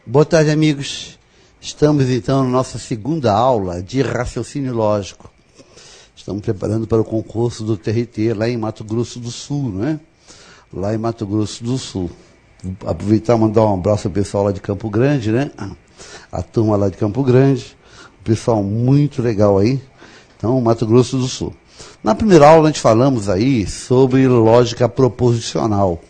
Boa tarde, amigos. Estamos, então, na nossa segunda aula de raciocínio lógico. Estamos preparando para o concurso do TRT, lá em Mato Grosso do Sul, não é? Lá em Mato Grosso do Sul. Vou aproveitar e mandar um abraço ao pessoal lá de Campo Grande, né? A turma lá de Campo Grande. O pessoal muito legal aí. Então, Mato Grosso do Sul. Na primeira aula, nós falamos aí sobre lógica proposicional.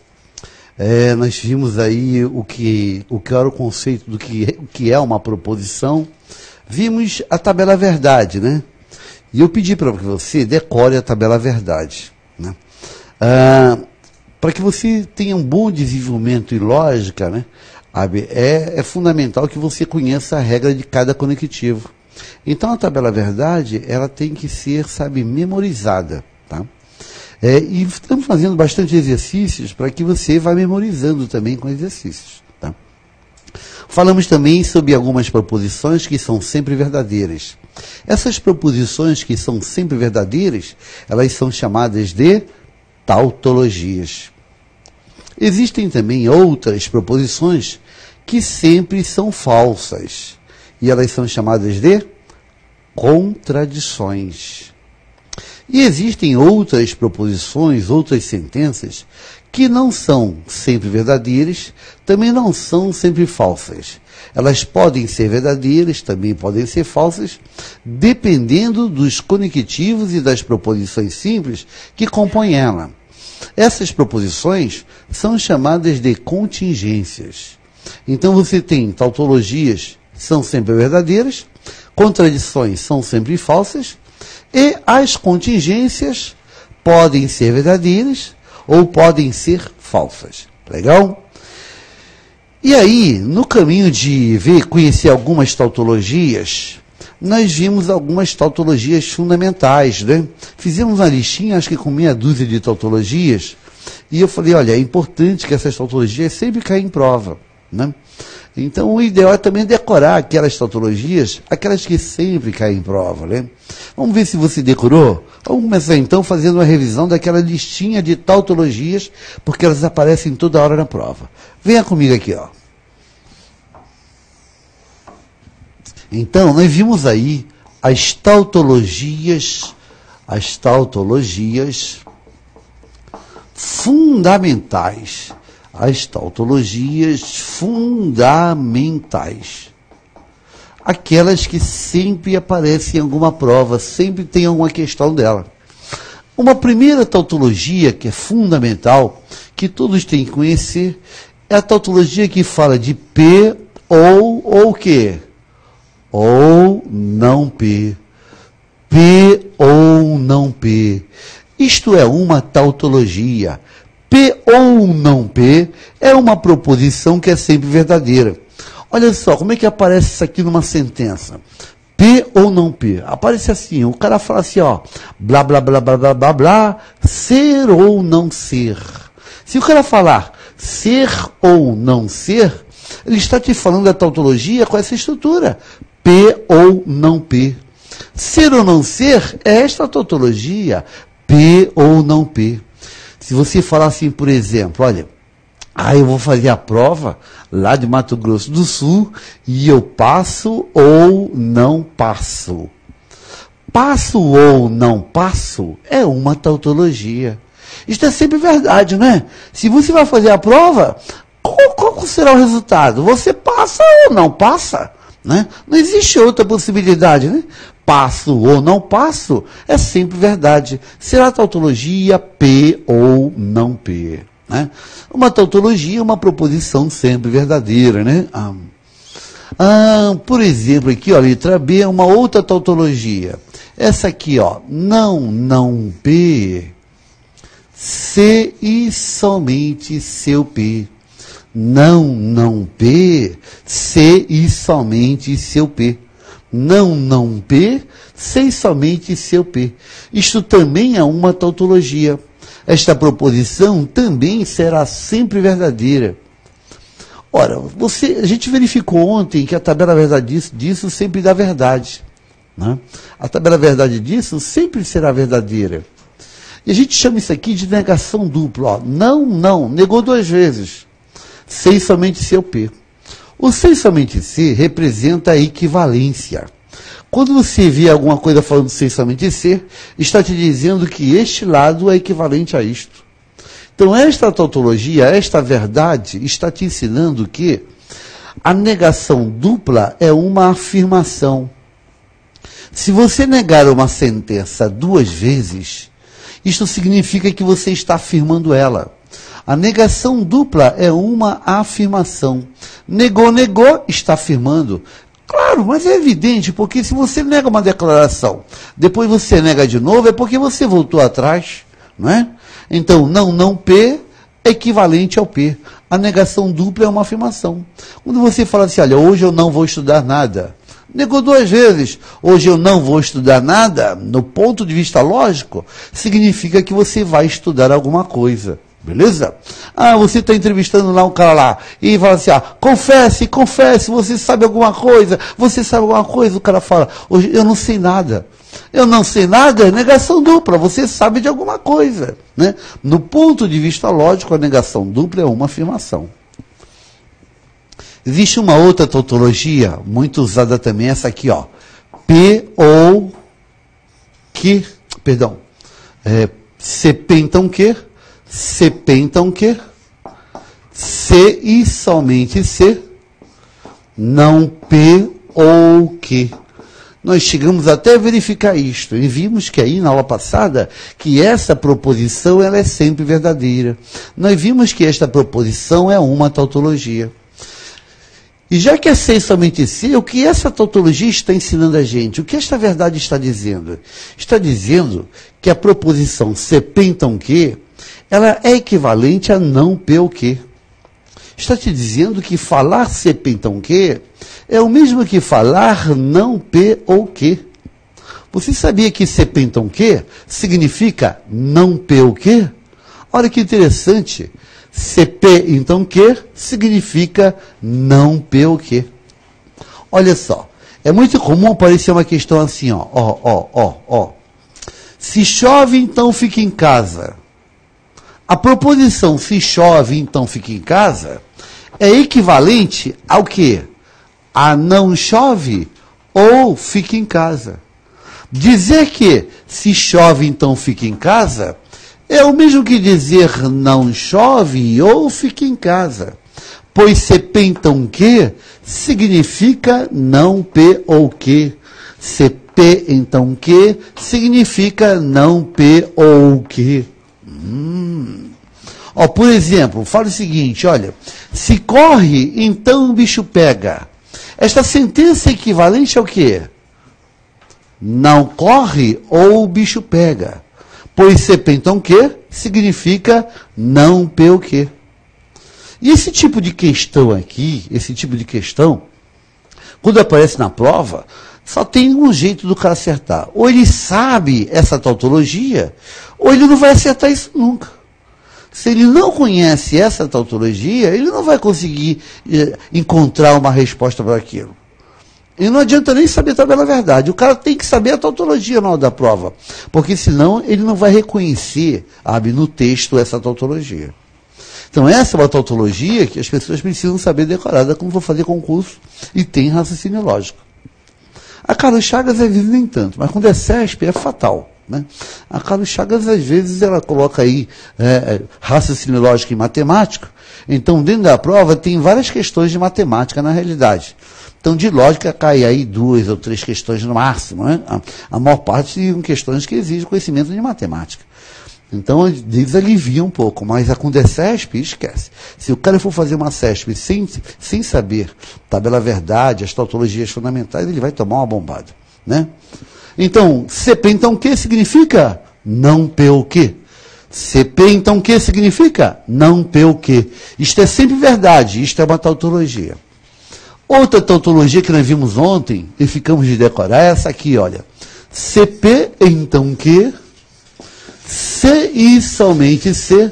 Nós vimos aí o que era o conceito do que é uma proposição. Vimos a tabela verdade, né? E eu pedi para que você decore a tabela verdade, né? Para que você tenha um bom desenvolvimento em lógica, né? É fundamental que você conheça a regra de cada conectivo. Então, a tabela verdade, ela tem que ser, sabe, memorizada, tá? E estamos fazendo bastante exercícios para que você vá memorizando também com exercícios. Tá? Falamos também sobre algumas proposições que são sempre verdadeiras. Essas proposições que são sempre verdadeiras, elas são chamadas de tautologias. Existem também outras proposições que sempre são falsas, e elas são chamadas de contradições. E existem outras proposições, outras sentenças, que não são sempre verdadeiras, também não são sempre falsas. Elas podem ser verdadeiras, também podem ser falsas, dependendo dos conectivos e das proposições simples que compõem ela. Essas proposições são chamadas de contingências. Então você tem tautologias que são sempre verdadeiras, contradições são sempre falsas, e as contingências podem ser verdadeiras ou podem ser falsas. Legal? E aí, no caminho de conhecer algumas tautologias, nós vimos algumas tautologias fundamentais, né? Fizemos uma listinha, acho que com meia dúzia de tautologias, e eu falei, olha, é importante que essas tautologias sempre caem em prova, né? Então, o ideal é também decorar aquelas tautologias, aquelas que sempre caem em prova, né? Vamos ver se você decorou? Vamos começar, então, fazendo uma revisão daquela listinha de tautologias, porque elas aparecem toda hora na prova. Venha comigo aqui, ó. Então, nós vimos aí as tautologias fundamentais. As tautologias fundamentais. Aquelas que sempre aparecem em alguma prova, sempre tem alguma questão dela. Uma primeira tautologia que é fundamental, que todos têm que conhecer, é a tautologia que fala de P ou quê? Ou não P. P ou não P. Isto é uma tautologia. P ou não P é uma proposição que é sempre verdadeira. Olha só, como é que aparece isso aqui numa sentença? P ou não P? Aparece assim, o cara fala assim, ó, blá, blá, blá, blá, blá, blá, blá, ser ou não ser. Se o cara falar ser ou não ser, ele está te falando da tautologia com essa estrutura. P ou não P. Ser ou não ser é esta tautologia, P ou não P. Se você falar assim, por exemplo, olha, eu vou fazer a prova lá de Mato Grosso do Sul e eu passo ou não passo. Passo ou não passo é uma tautologia. Isto é sempre verdade, né? Se você vai fazer a prova, qual será o resultado? Você passa ou não passa, né? Não existe outra possibilidade, né? Passo ou não passo é sempre verdade. Será tautologia P ou não P, né? Uma tautologia é uma proposição sempre verdadeira, né? Por exemplo, aqui, ó, a letra B é uma outra tautologia. Essa aqui, ó, não P, se e somente seu P. Não P, se e somente seu P. Não P, se e somente seu P. Isto também é uma tautologia. Esta proposição também será sempre verdadeira. Ora, a gente verificou ontem que a tabela verdade disso sempre dá verdade. Né? A tabela verdade disso sempre será verdadeira. E a gente chama isso aqui de negação dupla. Ó. Não, negou duas vezes. Se e somente seu P. O se e somente se representa a equivalência. Quando você vê alguma coisa falando se e somente se, está te dizendo que este lado é equivalente a isto. Então, esta tautologia, esta verdade, está te ensinando que a negação dupla é uma afirmação. Se você negar uma sentença duas vezes, isto significa que você está afirmando ela. A negação dupla é uma afirmação. Negou, está afirmando. Claro, mas é evidente, porque se você nega uma declaração, depois você nega de novo, é porque você voltou atrás, não é? Então, não P é equivalente ao P. A negação dupla é uma afirmação. Quando você fala assim, olha, hoje eu não vou estudar nada, negou duas vezes, hoje eu não vou estudar nada, no ponto de vista lógico, significa que você vai estudar alguma coisa. Beleza? Você está entrevistando lá um cara lá e fala assim, confesse, você sabe alguma coisa? O cara fala, hoje eu não sei nada. Eu não sei nada é negação dupla, você sabe de alguma coisa. Né? No ponto de vista lógico, a negação dupla é uma afirmação. Existe uma outra tautologia, muito usada também, essa aqui, ó. CP então que, CP então que, se e somente se, não P ou que. Nós chegamos até a verificar isto, e vimos que aí na aula passada, que essa proposição ela é sempre verdadeira. Nós vimos que esta proposição é uma tautologia. E já que é se e somente se, o que essa tautologia está ensinando a gente? O que esta verdade está dizendo? Está dizendo que a proposição CP então que, ela é equivalente a não P ou que. Está te dizendo que falar CP então que é o mesmo que falar não P ou que. Você sabia que CP então que significa não P ou que? Olha que interessante. CP então que significa não P ou que. Olha só, é muito comum aparecer uma questão assim, ó. Se chove, então fica em casa. A proposição se chove, então fica em casa, é equivalente ao quê? A não chove ou fica em casa. Dizer que se chove, então fica em casa, é o mesmo que dizer não chove ou fica em casa. Pois CP então que significa não P ou que. CP então que significa não P ou que. Por exemplo, fala o seguinte, olha, se corre, então o bicho pega. Esta sentença é equivalente ao quê? Não corre ou o bicho pega. Pois CP então que significa não P o que. E esse tipo de questão aqui, quando aparece na prova, só tem um jeito do cara acertar. Ou ele sabe essa tautologia, ou ele não vai acertar isso nunca. Se ele não conhece essa tautologia, ele não vai conseguir encontrar uma resposta para aquilo. E não adianta nem saber a tabela verdade. O cara tem que saber a tautologia na hora da prova. Porque senão ele não vai reconhecer, no texto, essa tautologia. Então essa é uma tautologia que as pessoas precisam saber decorada como vou fazer concurso e tem raciocínio lógico. A Carlos Chagas às vezes nem tanto, mas quando é CESP é fatal. Né? A Carlos Chagas às vezes ela coloca aí raciocínio lógico e matemático. Então dentro da prova tem várias questões de matemática na realidade. Então, de lógica, cai aí 2 ou 3 questões no máximo. Né? A maior parte são questões que exigem conhecimento de matemática. Então, eles aliviam um pouco, mas a com DCESP, esquece. Se o cara for fazer uma CESP sem saber tabela verdade, as tautologias fundamentais, ele vai tomar uma bombada, né? Então, CP, então, o que significa? Não P o quê? CP, então, o que significa? Não P o quê? Isto é sempre verdade, isto é uma tautologia. Outra tautologia que nós vimos ontem, e ficamos de decorar, é essa aqui, olha. CP, então, que? Se e somente se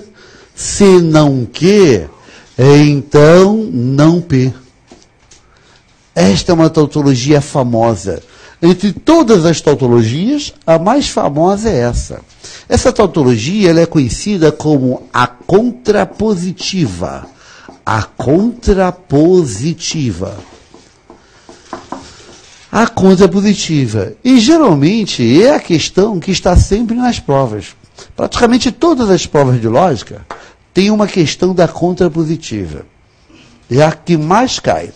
não que, então não P. Esta é uma tautologia famosa. Entre todas as tautologias, a mais famosa é essa. Essa tautologia ela é conhecida como a contrapositiva. A contrapositiva. A contrapositiva. E geralmente é a questão que está sempre nas provas. Praticamente todas as provas de lógica têm uma questão da contrapositiva. É a que mais cai.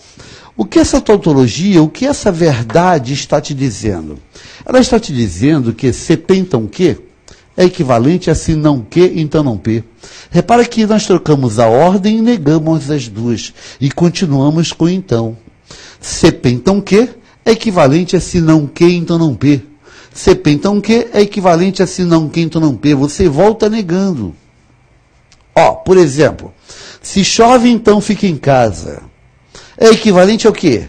O que essa tautologia, o que essa verdade está te dizendo? Ela está te dizendo que CP então que é equivalente a se não que, então não P. Repara que nós trocamos a ordem e negamos as duas. E continuamos com então. CP então que é equivalente a se não que, então não P. CP então que é equivalente a se não que, então não P. Você volta negando. Ó, por exemplo, se chove, então fica em casa. É equivalente ao quê?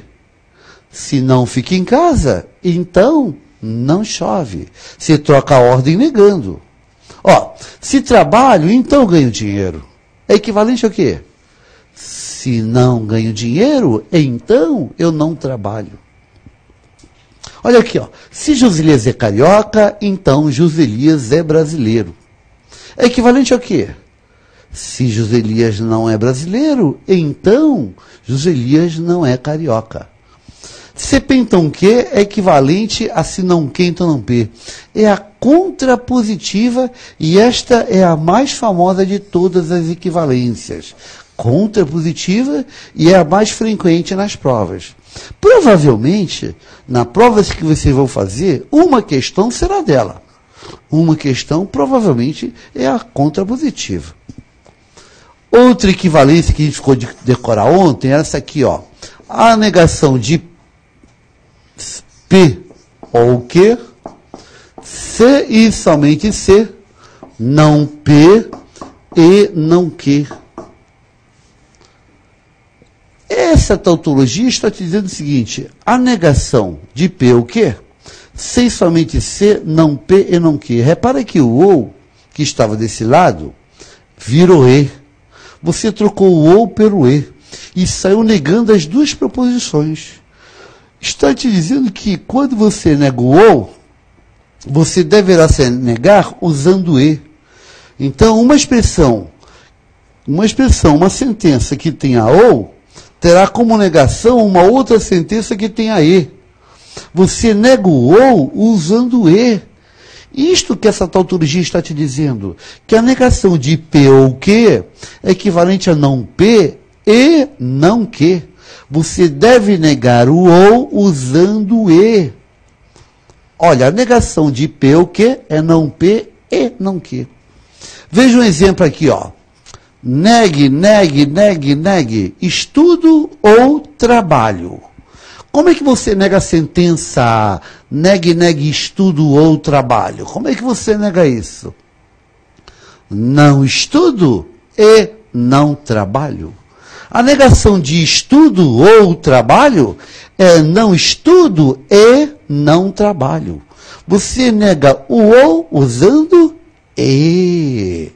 Se não fica em casa, então não chove. Você troca a ordem negando. Ó, se trabalho, então ganho dinheiro. É equivalente ao quê? Se não ganho dinheiro, então eu não trabalho. Olha aqui, ó. Se Joselias é carioca, então Joselias é brasileiro. É equivalente ao quê? Se Joselias não é brasileiro, então Joselias não é carioca. CP então que é equivalente a se não que, então não P. É a contrapositiva e esta é a mais famosa de todas as equivalências. Contrapositiva e é a mais frequente nas provas. Provavelmente, na prova que vocês vão fazer, uma questão será dela. Uma questão provavelmente é a contrapositiva. Outra equivalência que a gente ficou de decorar ontem era essa aqui, ó. A negação de P ou Q, se e somente se, não P e não Q. Essa tautologia está te dizendo o seguinte, a negação de P ou Q, se e somente se, não P e não Q. Repara que o ou, que estava desse lado, virou E. Você trocou o ou pelo E e saiu negando as duas proposições. Está te dizendo que quando você nega o ou, você deverá se negar usando E. Então, uma sentença que tenha ou, terá como negação uma outra sentença que tenha E. Você nega o ou usando E. Isto que essa tautologia está te dizendo, que a negação de P ou Q é equivalente a não P e não Q. Você deve negar o ou usando E. Olha, a negação de P ou Q é não P e não Q. Veja um exemplo aqui, ó. Negue, negue, negue, negue, estudo ou trabalho. Como é que você nega a sentença negue, negue, estudo ou trabalho? Como é que você nega isso? Não estudo e não trabalho. A negação de estudo ou trabalho é não estudo e não trabalho. Você nega o ou usando e.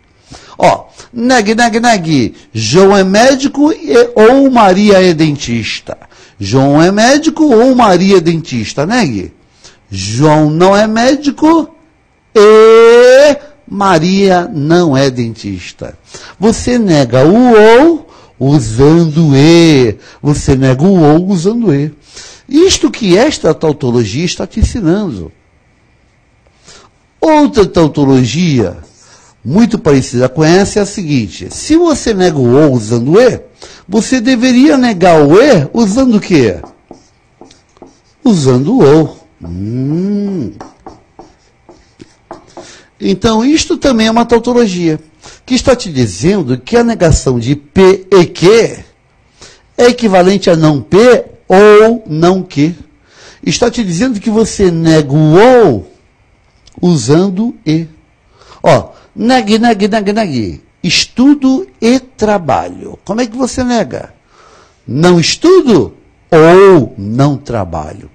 Ó, negue, negue, negue. João é médico ou Maria é dentista. João é médico ou Maria é dentista? Negue. João não é médico e Maria não é dentista. Você nega o ou usando E. Você nega o ou usando E. Isto que esta tautologia está te ensinando. Outra tautologia muito parecida com essa é a seguinte. Se você nega o ou usando E, você deveria negar o E usando o quê? Usando o ou. Então, isto também é uma tautologia, que está te dizendo que a negação de P e Q é equivalente a não P ou não Q. Está te dizendo que você nega o ou usando e. Ó, negue, negue, negue, negue. Estudo e trabalho. Como é que você nega? Não estudo ou não trabalho.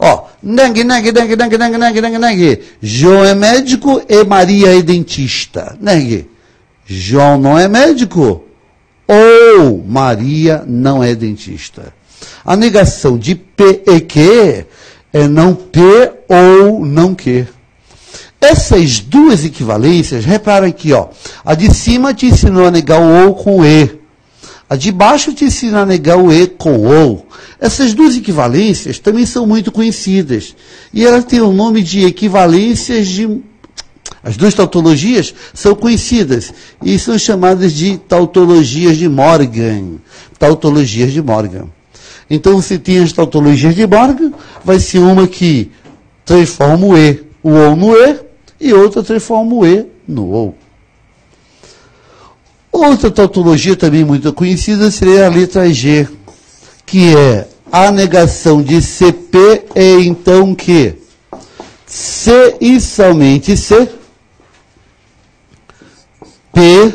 Ó, negue, negue, negue, negue, negue, negue, negue, negue. João é médico e Maria é dentista. Negue. João não é médico ou Maria não é dentista. A negação de P e Q é não P ou não Q. Essas duas equivalências, repara aqui, ó. A de cima te ensinou a negar o ou com o e. A de baixo te ensina a negar o e com o ou. Essas duas equivalências também são muito conhecidas. E elas têm o nome de equivalências de... As duas tautologias são conhecidas e são chamadas de tautologias de Morgan. Tautologias de Morgan. Então você tem as tautologias de Morgan, vai ser uma que transforma o e, o ou no e, e outra transforma o e no ou. Outra tautologia também muito conhecida seria a letra G, que é a negação de CP e então que C e somente C, P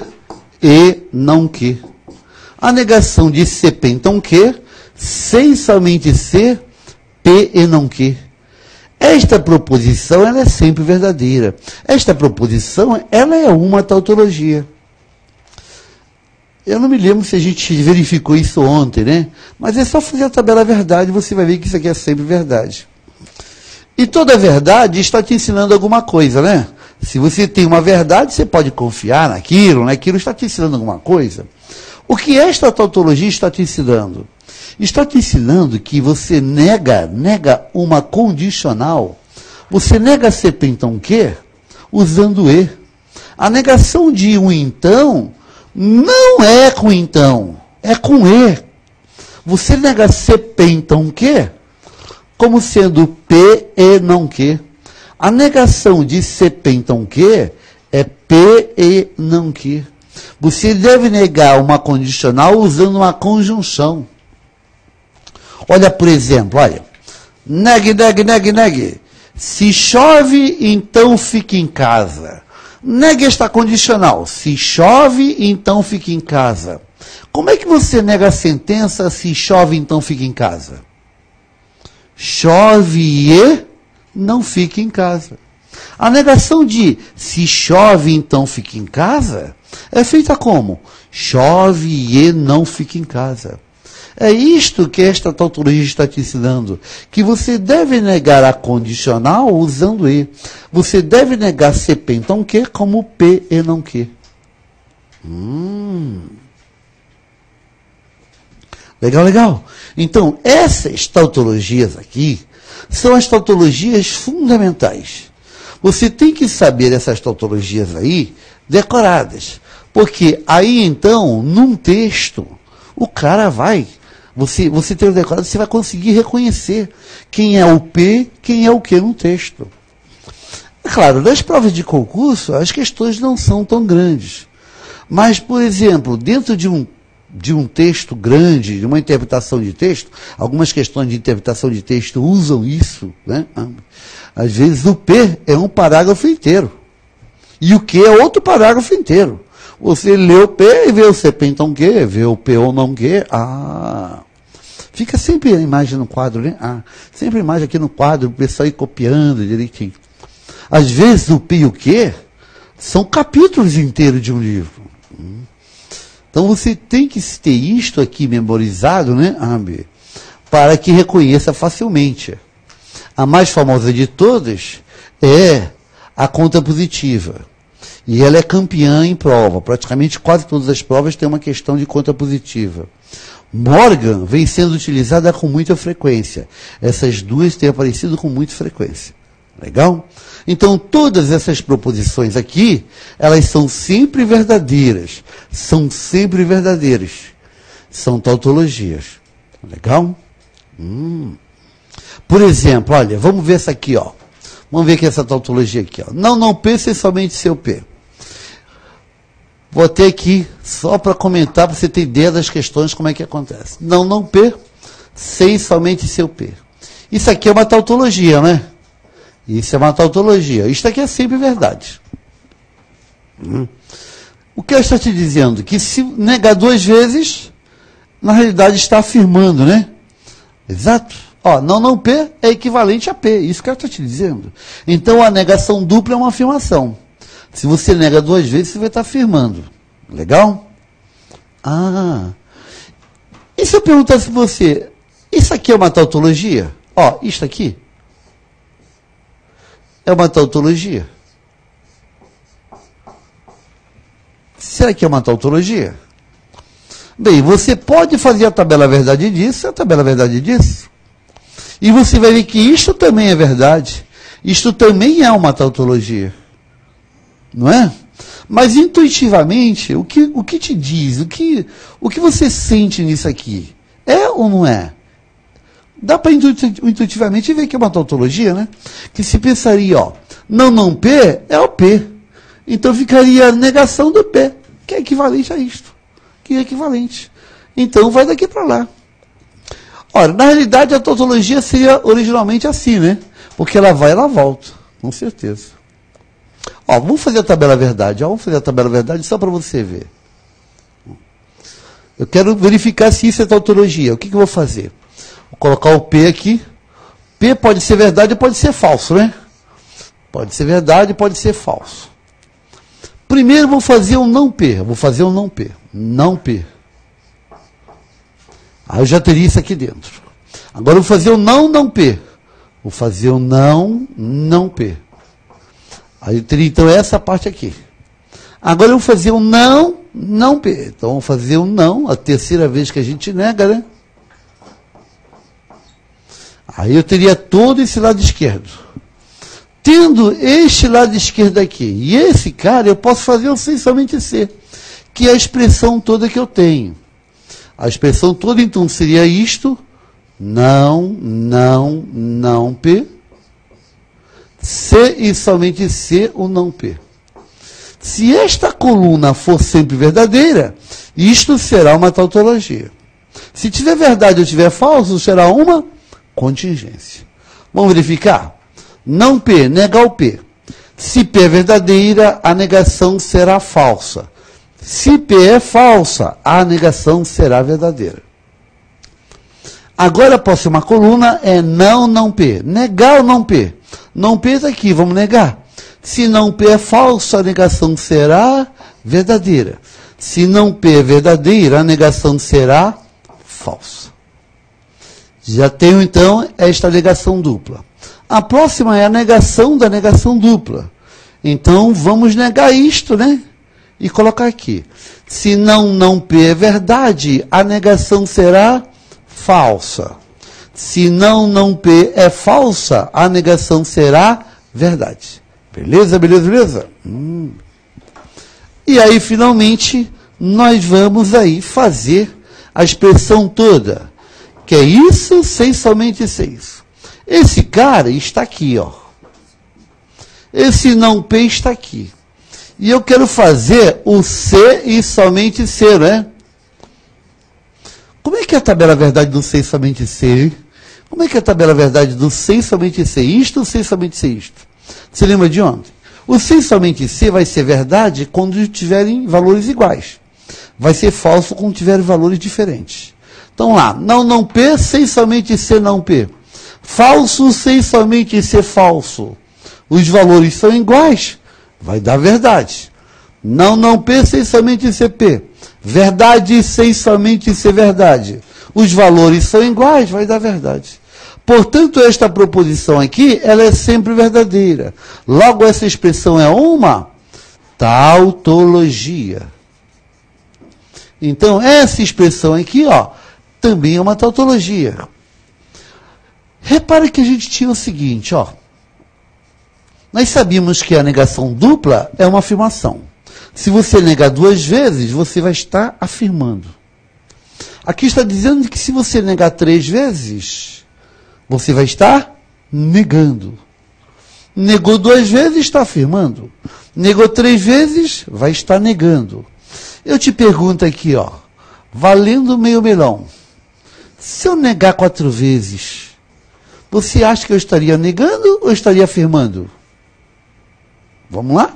e não que. A negação de CP então que, C e somente C, P e não que. Esta proposição ela é sempre verdadeira. Esta proposição ela é uma tautologia. Eu não me lembro se a gente verificou isso ontem, né? Mas é só fazer a tabela verdade, você vai ver que isso aqui é sempre verdade. E toda verdade está te ensinando alguma coisa, né? Se você tem uma verdade, você pode confiar naquilo, né? Aquilo está te ensinando alguma coisa. O que esta tautologia está te ensinando? Está te ensinando que você nega uma condicional. Você nega CP então que usando e. A negação de um então não é com então, é com e. Você nega CP então que como sendo P e não que. A negação de CP então que é P e não que. Você deve negar uma condicional usando uma conjunção. Olha, por exemplo, olha. Negue, negue, negue, negue. Se chove, então fique em casa. Negue esta condicional. Se chove, então fique em casa. Como é que você nega a sentença se chove, então fique em casa? Chove e não fique em casa. A negação de se chove, então fique em casa é feita como? Chove e não fique em casa. É isto que esta tautologia está te ensinando, que você deve negar a condicional usando e. Você deve negar CP então que como P e não que. Legal, legal. Então, essas tautologias aqui são as tautologias fundamentais. Você tem que saber essas tautologias aí decoradas. Porque aí, então, num texto, o cara vai... Você tem o decorado, você vai conseguir reconhecer quem é o P, quem é o que no texto. É claro, nas provas de concurso, as questões não são tão grandes. Mas, por exemplo, dentro de um texto grande, de uma interpretação de texto, algumas questões de interpretação de texto usam isso, né? Às vezes o P é um parágrafo inteiro. E o que é outro parágrafo inteiro. Você lê o P e vê o CP então que, vê o P ou não que. Fica sempre a imagem no quadro, né? Sempre a imagem aqui no quadro, o pessoal ir copiando direitinho. Às vezes o P e o que são capítulos inteiros de um livro. Então você tem que ter isto aqui memorizado, né, para que reconheça facilmente. A mais famosa de todas é a contrapositiva. E ela é campeã em prova. Praticamente quase todas as provas têm uma questão de contrapositiva. Morgan vem sendo utilizada com muita frequência. Essas duas têm aparecido com muita frequência. Legal? Então, todas essas proposições aqui, elas são sempre verdadeiras. São sempre verdadeiras. São tautologias. Legal? Por exemplo, olha, vamos ver essa aqui, ó. Vamos ver aqui essa tautologia aqui. Ó. Não P sem somente seu P. Vou até aqui, só para comentar, para você ter ideia das questões, como é que acontece. Não P sem somente seu P. Isso aqui é uma tautologia, né? Isso é uma tautologia. Isso aqui é sempre verdade. O que eu estou te dizendo? Que se negar duas vezes, na realidade está afirmando, né? Exato. Ó, não P é equivalente a P. Isso que eu estou te dizendo. Então, a negação dupla é uma afirmação. Se você nega duas vezes, você vai estar afirmando. Legal? Ah. E se eu perguntasse para você, isso aqui é uma tautologia? Ó, isso aqui é uma tautologia. Será que é uma tautologia? Bem, você pode fazer a tabela verdade disso, a tabela verdade disso. E você vai ver que isto também é verdade. Isto também é uma tautologia. Não é? Mas intuitivamente, o que te diz? O que você sente nisso aqui? É ou não é? Dá para intuitivamente ver que é uma tautologia, né? Que se pensaria, ó, não P é o P. Então ficaria a negação do P, que é equivalente a isto. Que é equivalente. Então vai daqui para lá. Ora, na realidade a tautologia seria originalmente assim, né? Porque ela vai e ela volta, com certeza. Ó, vamos fazer a tabela verdade. Ó, vamos fazer a tabela verdade só para você ver. Eu quero verificar se isso é tautologia. O que eu vou fazer? Vou colocar o P aqui. P pode ser verdade ou pode ser falso, né? Pode ser verdade, pode ser falso. Primeiro vou fazer um não P. Vou fazer um não P. Não P. Aí eu já teria isso aqui dentro. Agora eu vou fazer o não P. Vou fazer o não P. Aí eu teria então essa parte aqui. Agora eu vou fazer o não P. Então vamos fazer o não, a terceira vez que a gente nega, né? Aí eu teria todo esse lado esquerdo. Tendo este lado esquerdo aqui e esse cara, eu posso fazer o sem somente ser, que é a expressão toda que eu tenho. A expressão toda, então, seria isto, não P, C e somente C, o não P. Se esta coluna for sempre verdadeira, isto será uma tautologia. Se tiver verdade ou tiver falso, será uma contingência. Vamos verificar? Não P, negar o P. Se P é verdadeira, a negação será falsa. Se P é falsa, a negação será verdadeira. Agora, a próxima coluna é não P. Negar o não P. Não P está aqui, vamos negar. Se não P é falso, a negação será verdadeira. Se não P é verdadeira, a negação será falsa. Já tenho, então, esta negação dupla. A próxima é a negação da negação dupla. Então, vamos negar isto, né? E colocar aqui. Se não P é verdade, a negação será falsa. Se não P é falsa, a negação será verdade. Beleza, beleza, beleza? E aí, finalmente, nós vamos aí fazer a expressão toda. Que é isso sem somente ser isso. Esse cara está aqui, ó. Esse não P está aqui. E eu quero fazer o C e somente C, né? Como é que é a tabela verdade do C e somente C? Como é que é a tabela verdade do C e somente C? Isto ou C e somente C isto? Você lembra de ontem? O C e somente C vai ser verdade quando tiverem valores iguais. Vai ser falso quando tiverem valores diferentes. Então lá, não P, C e somente C não P. Falso, C e somente C falso. Os valores são iguais, vai dar verdade. Não P, C e somente C P. Verdade, C e somente C verdade. Os valores são iguais, vai dar verdade. Portanto, esta proposição aqui, ela é sempre verdadeira. Logo, essa expressão é uma tautologia. Então, essa expressão aqui, ó, também é uma tautologia. Repare que a gente tinha o seguinte, ó. Nós sabíamos que a negação dupla é uma afirmação. Se você negar duas vezes, você vai estar afirmando. Aqui está dizendo que se você negar três vezes, você vai estar negando. Negou 2 vezes, está afirmando. Negou 3 vezes, vai estar negando. Eu te pergunto aqui, ó, valendo meio melão. Se eu negar 4 vezes, você acha que eu estaria negando ou estaria afirmando? Vamos lá?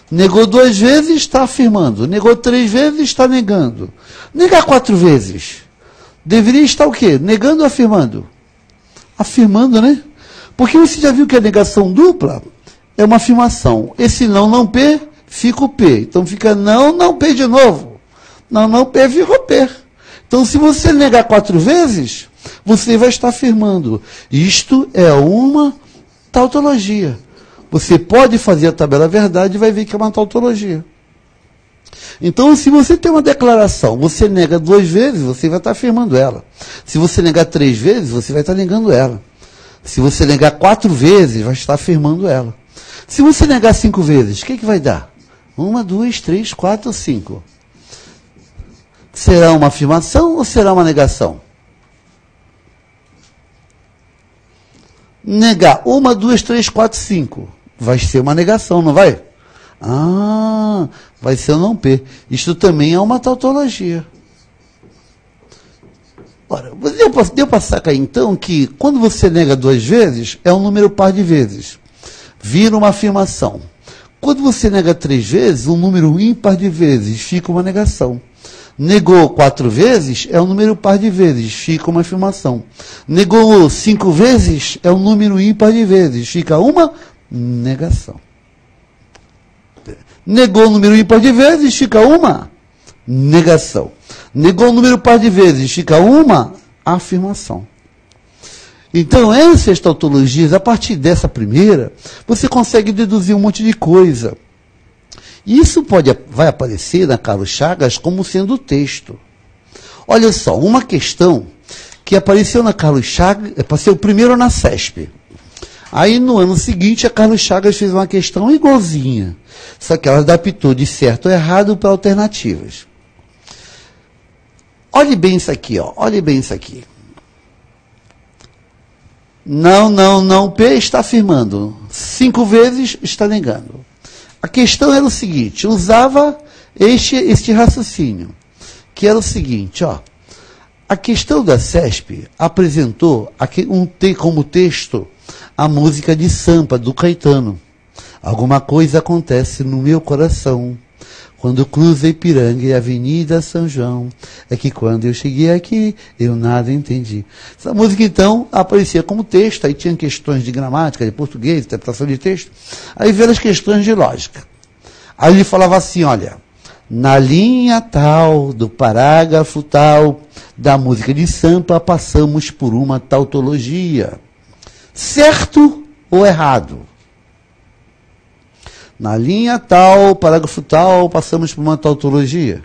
Negou 2 vezes, está afirmando. Negou 3 vezes, está negando. Negar 4 vezes, deveria estar o quê? Negando ou afirmando? Afirmando, né? Porque você já viu que a negação dupla é uma afirmação. Esse não P, fica o P. Então fica não P de novo. Não P, fica o P. Então se você negar 4 vezes, você vai estar afirmando. Isto é uma tautologia. Você pode fazer a tabela verdade e vai ver que é uma tautologia. Então, se você tem uma declaração, você nega 2 vezes, você vai estar afirmando ela. Se você negar 3 vezes, você vai estar negando ela. Se você negar 4 vezes, vai estar afirmando ela. Se você negar 5 vezes, o que vai dar? 1, 2, 3, 4, 5. Será uma afirmação ou será uma negação? Negar 1, 2, 3, 4, 5. Vai ser uma negação, não vai? Ah, vai ser o não P. Isto também é uma tautologia. Ora, deu para sacar então que quando você nega 2 vezes, é um número par de vezes. Vira uma afirmação. Quando você nega 3 vezes, um número ímpar de vezes, fica uma negação. Negou 4 vezes, é um número par de vezes, fica uma afirmação. Negou 5 vezes, é um número ímpar de vezes, fica uma negação. Negou o número ímpar de vezes, fica uma negação. Negou o número par de vezes, fica uma afirmação. Então, essas tautologias, a partir dessa primeira, você consegue deduzir um monte de coisa. Isso vai aparecer na Carlos Chagas como sendo o texto. Olha só, uma questão que apareceu na Carlos Chagas, apareceu primeiro na CESP. Aí, no ano seguinte, a Carlos Chagas fez uma questão igualzinha. Só que ela adaptou de certo ou errado para alternativas. Olhe bem isso aqui, ó. Olhe bem isso aqui. Não, P está afirmando. 5 vezes está negando. A questão era o seguinte, usava este raciocínio, que era o seguinte, ó. A questão da CESP apresentou como texto a música de Sampa, do Caetano. Alguma coisa acontece no meu coração, quando cruzo Ipiranga e a Avenida São João. É que quando eu cheguei aqui, eu nada entendi. Essa música, então, aparecia como texto, aí tinha questões de gramática, de português, interpretação de texto, aí veio as questões de lógica. Aí ele falava assim, olha, na linha tal, do parágrafo tal, da música de Sampa, passamos por uma tautologia. Certo ou errado? Na linha tal, parágrafo tal, passamos por uma tautologia.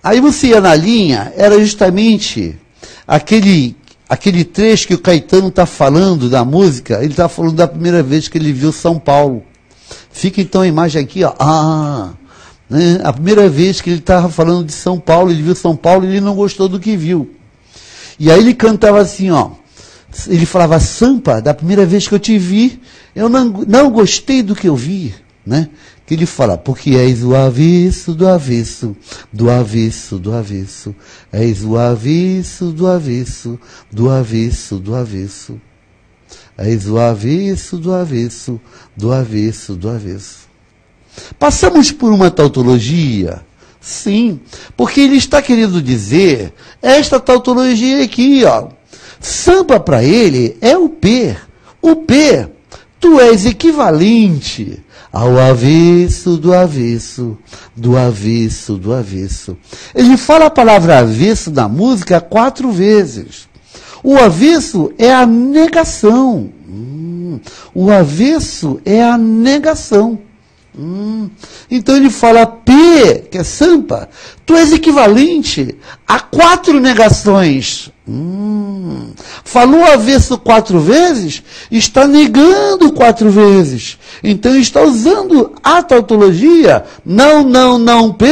Aí você ia na linha, era justamente aquele trecho que o Caetano está falando da música, ele está falando da primeira vez que ele viu São Paulo. Fica então a imagem aqui, ó. Né? A primeira vez que ele estava falando de São Paulo, ele viu São Paulo e ele não gostou do que viu. E aí ele cantava assim, ó. Ele falava, Sampa, da primeira vez que eu te vi, eu não gostei do que eu vi, né? Que ele fala, porque és o avesso do avesso, do avesso do avesso, és o avesso do avesso, do avesso do avesso, és o avesso do avesso, do avesso do avesso. Passamos por uma tautologia? Sim, porque ele está querendo dizer, esta tautologia aqui, ó, Sampa para ele é o P. O P, tu és equivalente ao avesso do avesso, do avesso do avesso. Ele fala a palavra avesso na música 4 vezes. O avesso é a negação. O avesso é a negação. Então ele fala, P, que é Sampa, tu és equivalente a 4 negações. Falou avesso 4 vezes, está negando 4 vezes. Então está usando a tautologia, não, P,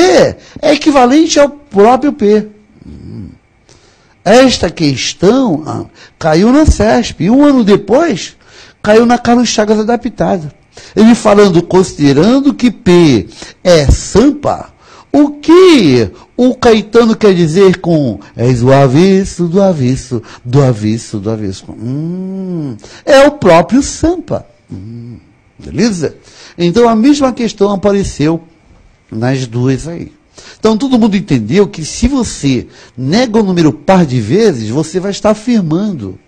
é equivalente ao próprio P. Esta questão caiu na CESP. E um ano depois, caiu na Carlos Chagas adaptada. Ele falando, considerando que P é Sampa, o que o Caetano quer dizer com és o avesso do avesso, do avesso do avesso? É o próprio Sampa. Beleza? Então a mesma questão apareceu nas duas aí. Então todo mundo entendeu que se você nega o número par de vezes, você vai estar afirmando.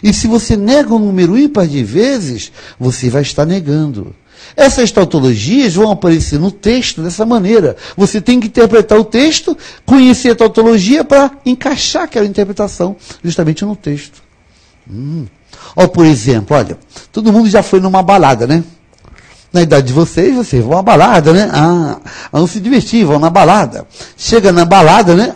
E se você nega o número ímpar de vezes, você vai estar negando. Essas tautologias vão aparecer no texto dessa maneira. Você tem que interpretar o texto, conhecer a tautologia para encaixar aquela interpretação justamente no texto. Ó, por exemplo, olha, todo mundo já foi numa balada, né? Na idade de vocês vão à balada, né? Vão se divertir, vão na balada. Chega na balada, né?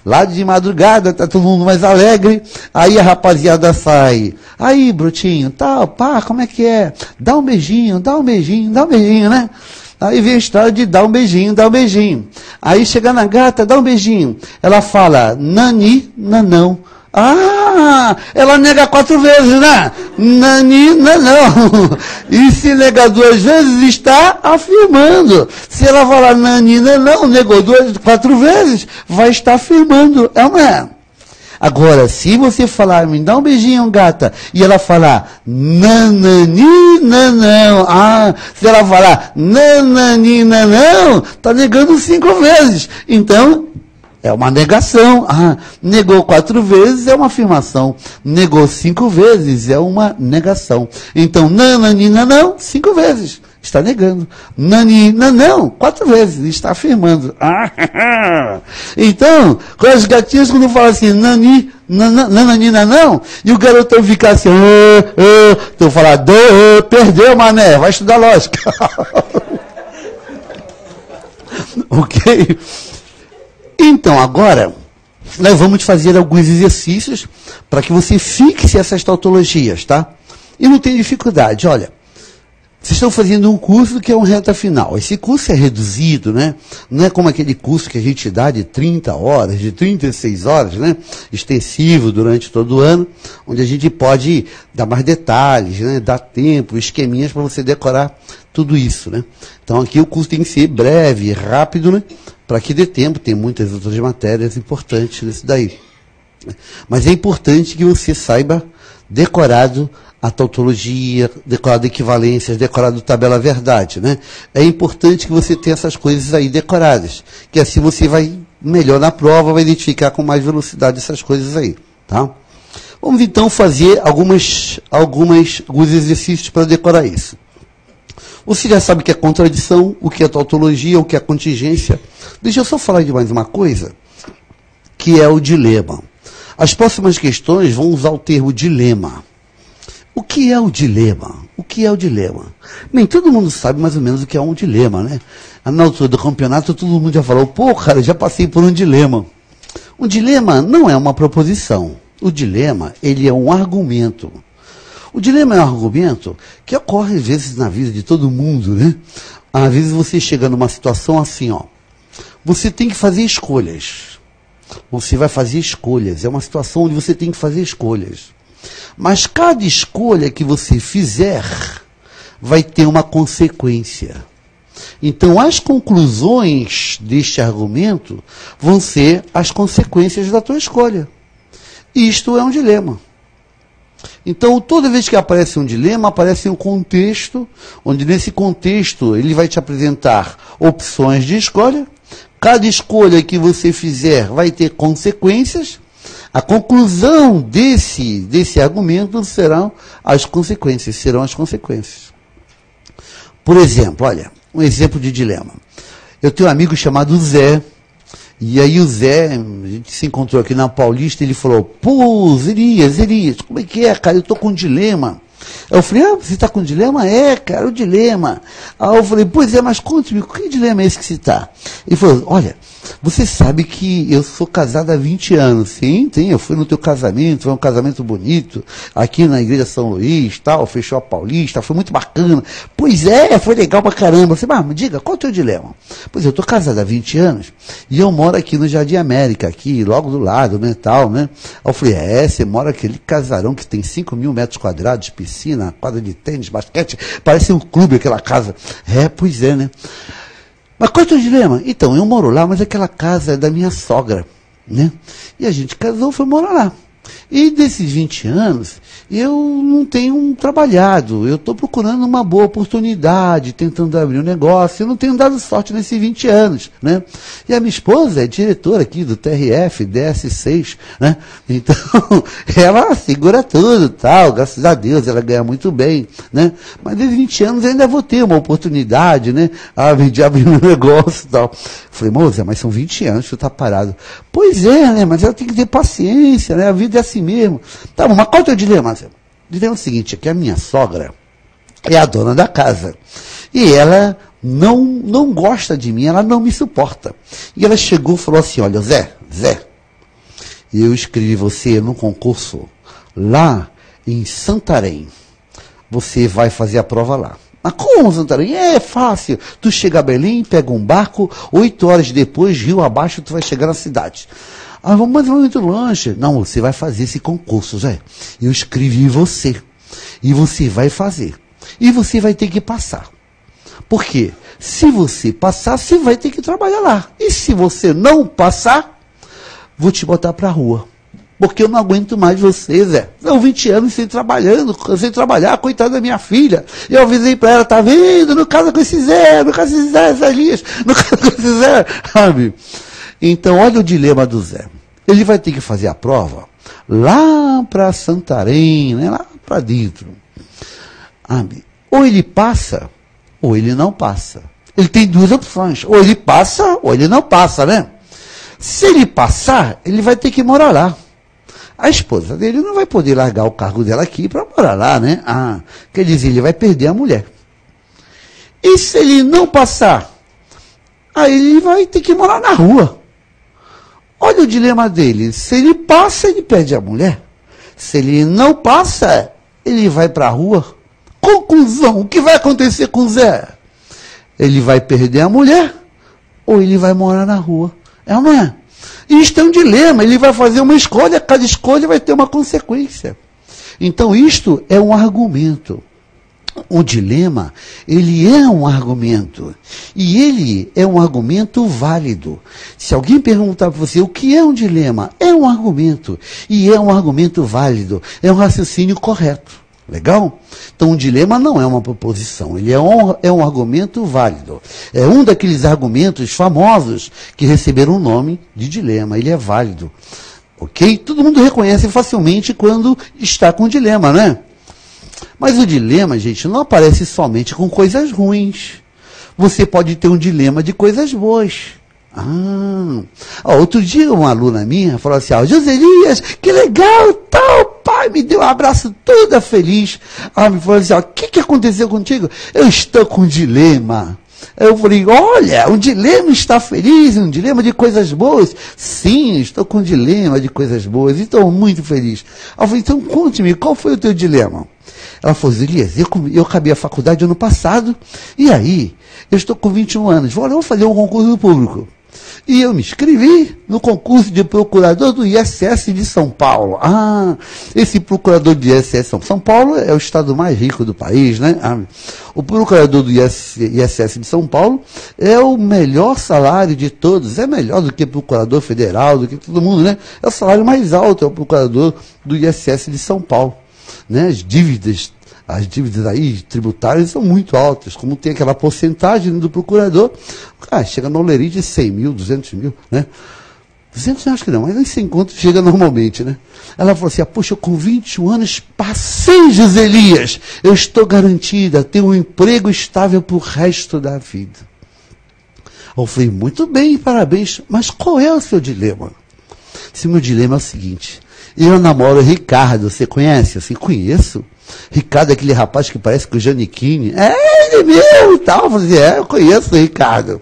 Lá de madrugada, tá todo mundo mais alegre. Aí a rapaziada sai. Aí, brotinho, tal, pá, como é que é? Dá um beijinho, né? Aí vem a história de dar um beijinho. Aí chega na gata, dá um beijinho. Ela fala, nani, nanão. Ela nega 4 vezes, né? Nani, não. E se negar 2 vezes, está afirmando. Se ela falar nani, não, negou 4 vezes, vai estar afirmando. É ou não é? Agora, se você falar, me dá um beijinho, gata, e ela falar, nanani, não. Se ela falar, nanani, não, está negando 5 vezes. Então, é uma negação. Negou 4 vezes é uma afirmação. Negou 5 vezes é uma negação. Então, nananina não, 5 vezes. Está negando. Nanina não, 4 vezes. Está afirmando. Então, com as gatinhas, quando falam assim, nananina não, e o garotão fica assim, então falar, perdeu, mané, vai estudar lógica. Ok? Então, agora, nós vamos fazer alguns exercícios para que você fixe essas tautologias, tá? E não tem dificuldade. Olha, vocês estão fazendo um curso que é um reta final. Esse curso é reduzido, né? Não é como aquele curso que a gente dá de 30 horas, de 36 horas, né? Extensivo durante todo o ano, onde a gente pode dar mais detalhes, né? Dar tempo, esqueminhas para você decorar tudo isso, né? Então aqui o curso tem que ser breve, rápido, né? Para que dê tempo, tem muitas outras matérias importantes nisso daí. Mas é importante que você saiba decorado a tautologia, decorado equivalências, decorado tabela verdade, né? É importante que você tenha essas coisas aí decoradas, que assim você vai melhor na prova, vai identificar com mais velocidade essas coisas aí, tá? Vamos então fazer alguns exercícios para decorar isso. Você já sabe o que é contradição, o que é tautologia, o que é contingência. Deixa eu só falar de mais uma coisa, que é o dilema. As próximas questões vão usar o termo dilema. O que é o dilema? O que é o dilema? Bem, todo mundo sabe mais ou menos o que é um dilema, né? Na altura do campeonato, todo mundo já falou, pô, cara, já passei por um dilema. Um dilema não é uma proposição. O dilema, ele é um argumento. O dilema é um argumento que ocorre às vezes na vida de todo mundo, né? Às vezes você chega numa situação assim, ó. Você tem que fazer escolhas. Você vai fazer escolhas. É uma situação onde você tem que fazer escolhas. Mas cada escolha que você fizer vai ter uma consequência. Então, as conclusões deste argumento vão ser as consequências da tua escolha. Isto é um dilema. Então, toda vez que aparece um dilema, aparece um contexto, onde nesse contexto ele vai te apresentar opções de escolha. Cada escolha que você fizer vai ter consequências. A conclusão desse argumento serão as consequências. Por exemplo, olha, um exemplo de dilema. Eu tenho um amigo chamado Zé, e aí o Zé, a gente se encontrou aqui na Paulista, ele falou, pô, Zerias, como é que é, cara? Eu tô com um dilema. Eu falei, você está com um dilema? É, cara, o dilema. Aí eu falei, pois é, mas conte-me, que dilema é esse que você está? Ele falou, olha, você sabe que eu sou casado há 20 anos. Sim, eu fui no teu casamento, foi um casamento bonito, aqui na igreja São Luís, tal, fechou a Paulista, foi muito bacana. Pois é, foi legal pra caramba. Você, mas me diga, qual é o teu dilema? Pois eu tô casado há 20 anos e eu moro aqui no Jardim América, aqui, logo do lado, né, tal, né? Aí eu falei, você mora aquele casarão que tem 5.000 metros quadrados, piscina, quadra de tênis, basquete, parece um clube aquela casa. Pois é, né? Mas qual é o teu dilema? Então, eu moro lá, mas aquela casa é da minha sogra, né? E a gente casou, foi morar lá. E desses 20 anos, eu não tenho trabalhado, eu estou procurando uma boa oportunidade, tentando abrir um negócio, eu não tenho dado sorte nesses 20 anos, né? E a minha esposa é diretora aqui do TRF, DS6, né? Então, ela segura tudo, tal, graças a Deus, ela ganha muito bem, né? Mas desses 20 anos eu ainda vou ter uma oportunidade, né? De abrir um negócio e tal. Falei, moça, mas são 20 anos que você está parado. Pois é, né? Mas ela tem que ter paciência, né? A vida é assim mesmo. Tá bom, mas qual é o teu dilema? O dilema é o seguinte, é que a minha sogra é a dona da casa. E ela não gosta de mim, ela não me suporta. E ela chegou e falou assim, olha, Zé, eu escrevi você num concurso lá em Santarém. Você vai fazer a prova lá. Mas como, Santarém? É fácil. Tu chega a Belém, pega um barco, 8 horas depois, rio abaixo, tu vai chegar na cidade. Mas vai muito longe. Não, você vai fazer esse concurso, Zé. Eu escrevi você. E você vai fazer. E você vai ter que passar. Por quê? Se você passar, você vai ter que trabalhar lá. E se você não passar, vou te botar pra rua. Porque eu não aguento mais você, Zé. São 20 anos sem trabalhar, coitada da minha filha. Eu avisei pra ela, tá vendo? Não casa com esse Zé, não casa com esse Zé, Elias, não casa com esse Zé, sabe? Então, olha o dilema do Zé. Ele vai ter que fazer a prova lá para Santarém, né? Lá para dentro. Ou ele passa, ou ele não passa. Ele tem duas opções. Ou ele passa, ou ele não passa, né? Se ele passar, ele vai ter que morar lá. A esposa dele não vai poder largar o cargo dela aqui para morar lá, né? Quer dizer, ele vai perder a mulher. E se ele não passar, aí ele vai ter que morar na rua. Olha o dilema dele. Se ele passa, ele perde a mulher. Se ele não passa, ele vai para a rua. Conclusão, o que vai acontecer com o Zé? Ele vai perder a mulher ou ele vai morar na rua? É ou não é? Isto é um dilema, ele vai fazer uma escolha, cada escolha vai ter uma consequência. Então isto é um argumento. O dilema, ele é um argumento. E ele é um argumento válido. Se alguém perguntar para você o que é um dilema, é um argumento. E é um argumento válido. É um raciocínio correto. Legal? Então, um dilema não é uma proposição, ele é um argumento válido. É um daqueles argumentos famosos que receberam o nome de dilema, ele é válido. Ok? Todo mundo reconhece facilmente quando está com dilema, né? Mas o dilema, gente, não aparece somente com coisas ruins. Você pode ter um dilema de coisas boas. Outro dia uma aluna minha falou assim, Joselias, que legal, tal, pai, me deu um abraço toda feliz. Me falou assim, o que aconteceu contigo? Eu estou com um dilema. Eu falei, olha, um dilema está feliz, um dilema de coisas boas. Sim, estou com um dilema de coisas boas e estou muito feliz. Eu falei, então conte-me, qual foi o teu dilema? Ela falou, Elias, eu acabei a faculdade ano passado, e aí, eu estou com 21 anos, vou fazer um concurso público. E eu me inscrevi no concurso de procurador do ISS de São Paulo. Esse procurador do ISS São Paulo é o estado mais rico do país, né? O procurador do ISS de São Paulo é o melhor salário de todos. É melhor do que procurador federal, do que todo mundo, né? É o salário mais alto, é o procurador do ISS de São Paulo. Né? As dívidas aí tributárias são muito altas, como tem aquela porcentagem do procurador, chega no lerite de 100 mil, 200 mil, né? 200 acho que não, mas nem 100 conto chega normalmente, né? Ela falou assim, poxa, eu com 21 anos passei, Joselias, eu estou garantida, tenho um emprego estável pro resto da vida. Eu falei, muito bem, parabéns, mas qual é o seu dilema? Se meu dilema é o seguinte, eu namoro o Ricardo, você conhece? Assim, conheço. Ricardo é aquele rapaz que parece com o Giannichini. É ele mesmo e tal. Eu falei, eu conheço o Ricardo.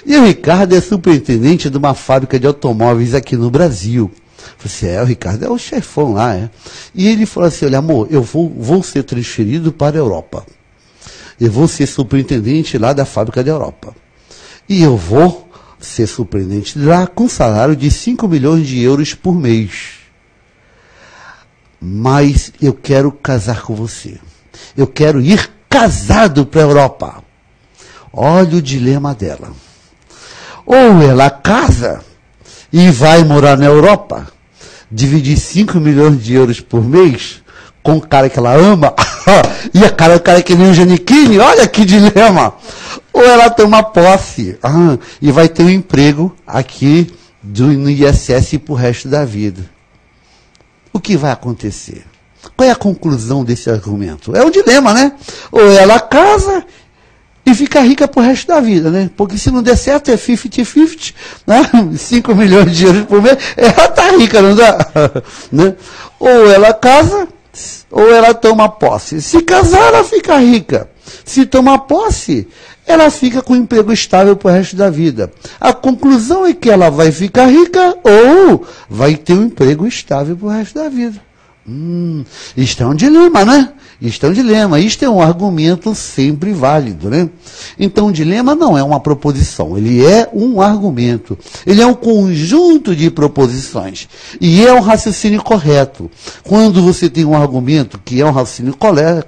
E o Ricardo é superintendente de uma fábrica de automóveis aqui no Brasil. Eu falei assim, o Ricardo é o chefão lá, é. E ele falou assim, olha, amor, eu vou ser transferido para a Europa. Eu vou ser superintendente lá da fábrica da Europa. E eu vou ser superintendente lá com salário de 5 milhões de euros por mês. Mas eu quero casar com você. Eu quero ir casado para a Europa. Olha o dilema dela. Ou ela casa e vai morar na Europa, dividir 5 milhões de euros por mês com o cara que ela ama, e o cara que nem o Giannichini, olha que dilema. Ou ela toma posse e vai ter um emprego aqui no ISS pro resto da vida. O que vai acontecer? Qual é a conclusão desse argumento? É um dilema, né? Ou ela casa e fica rica pro resto da vida, né? Porque se não der certo é 50-50, né? 5 milhões de euros por mês, ela tá rica, não dá? Né? Ou ela casa, ou ela toma posse. Se casar, ela fica rica. Se tomar posse, ela fica com um emprego estável pro resto da vida. A conclusão é que ela vai ficar rica ou vai ter um emprego estável pro resto da vida. Isto é um dilema, né? Isto é um dilema. Isto é um argumento sempre válido, né? Então, o dilema não é uma proposição. Ele é um argumento. Ele é um conjunto de proposições. E é um raciocínio correto. Quando você tem um argumento que é um raciocínio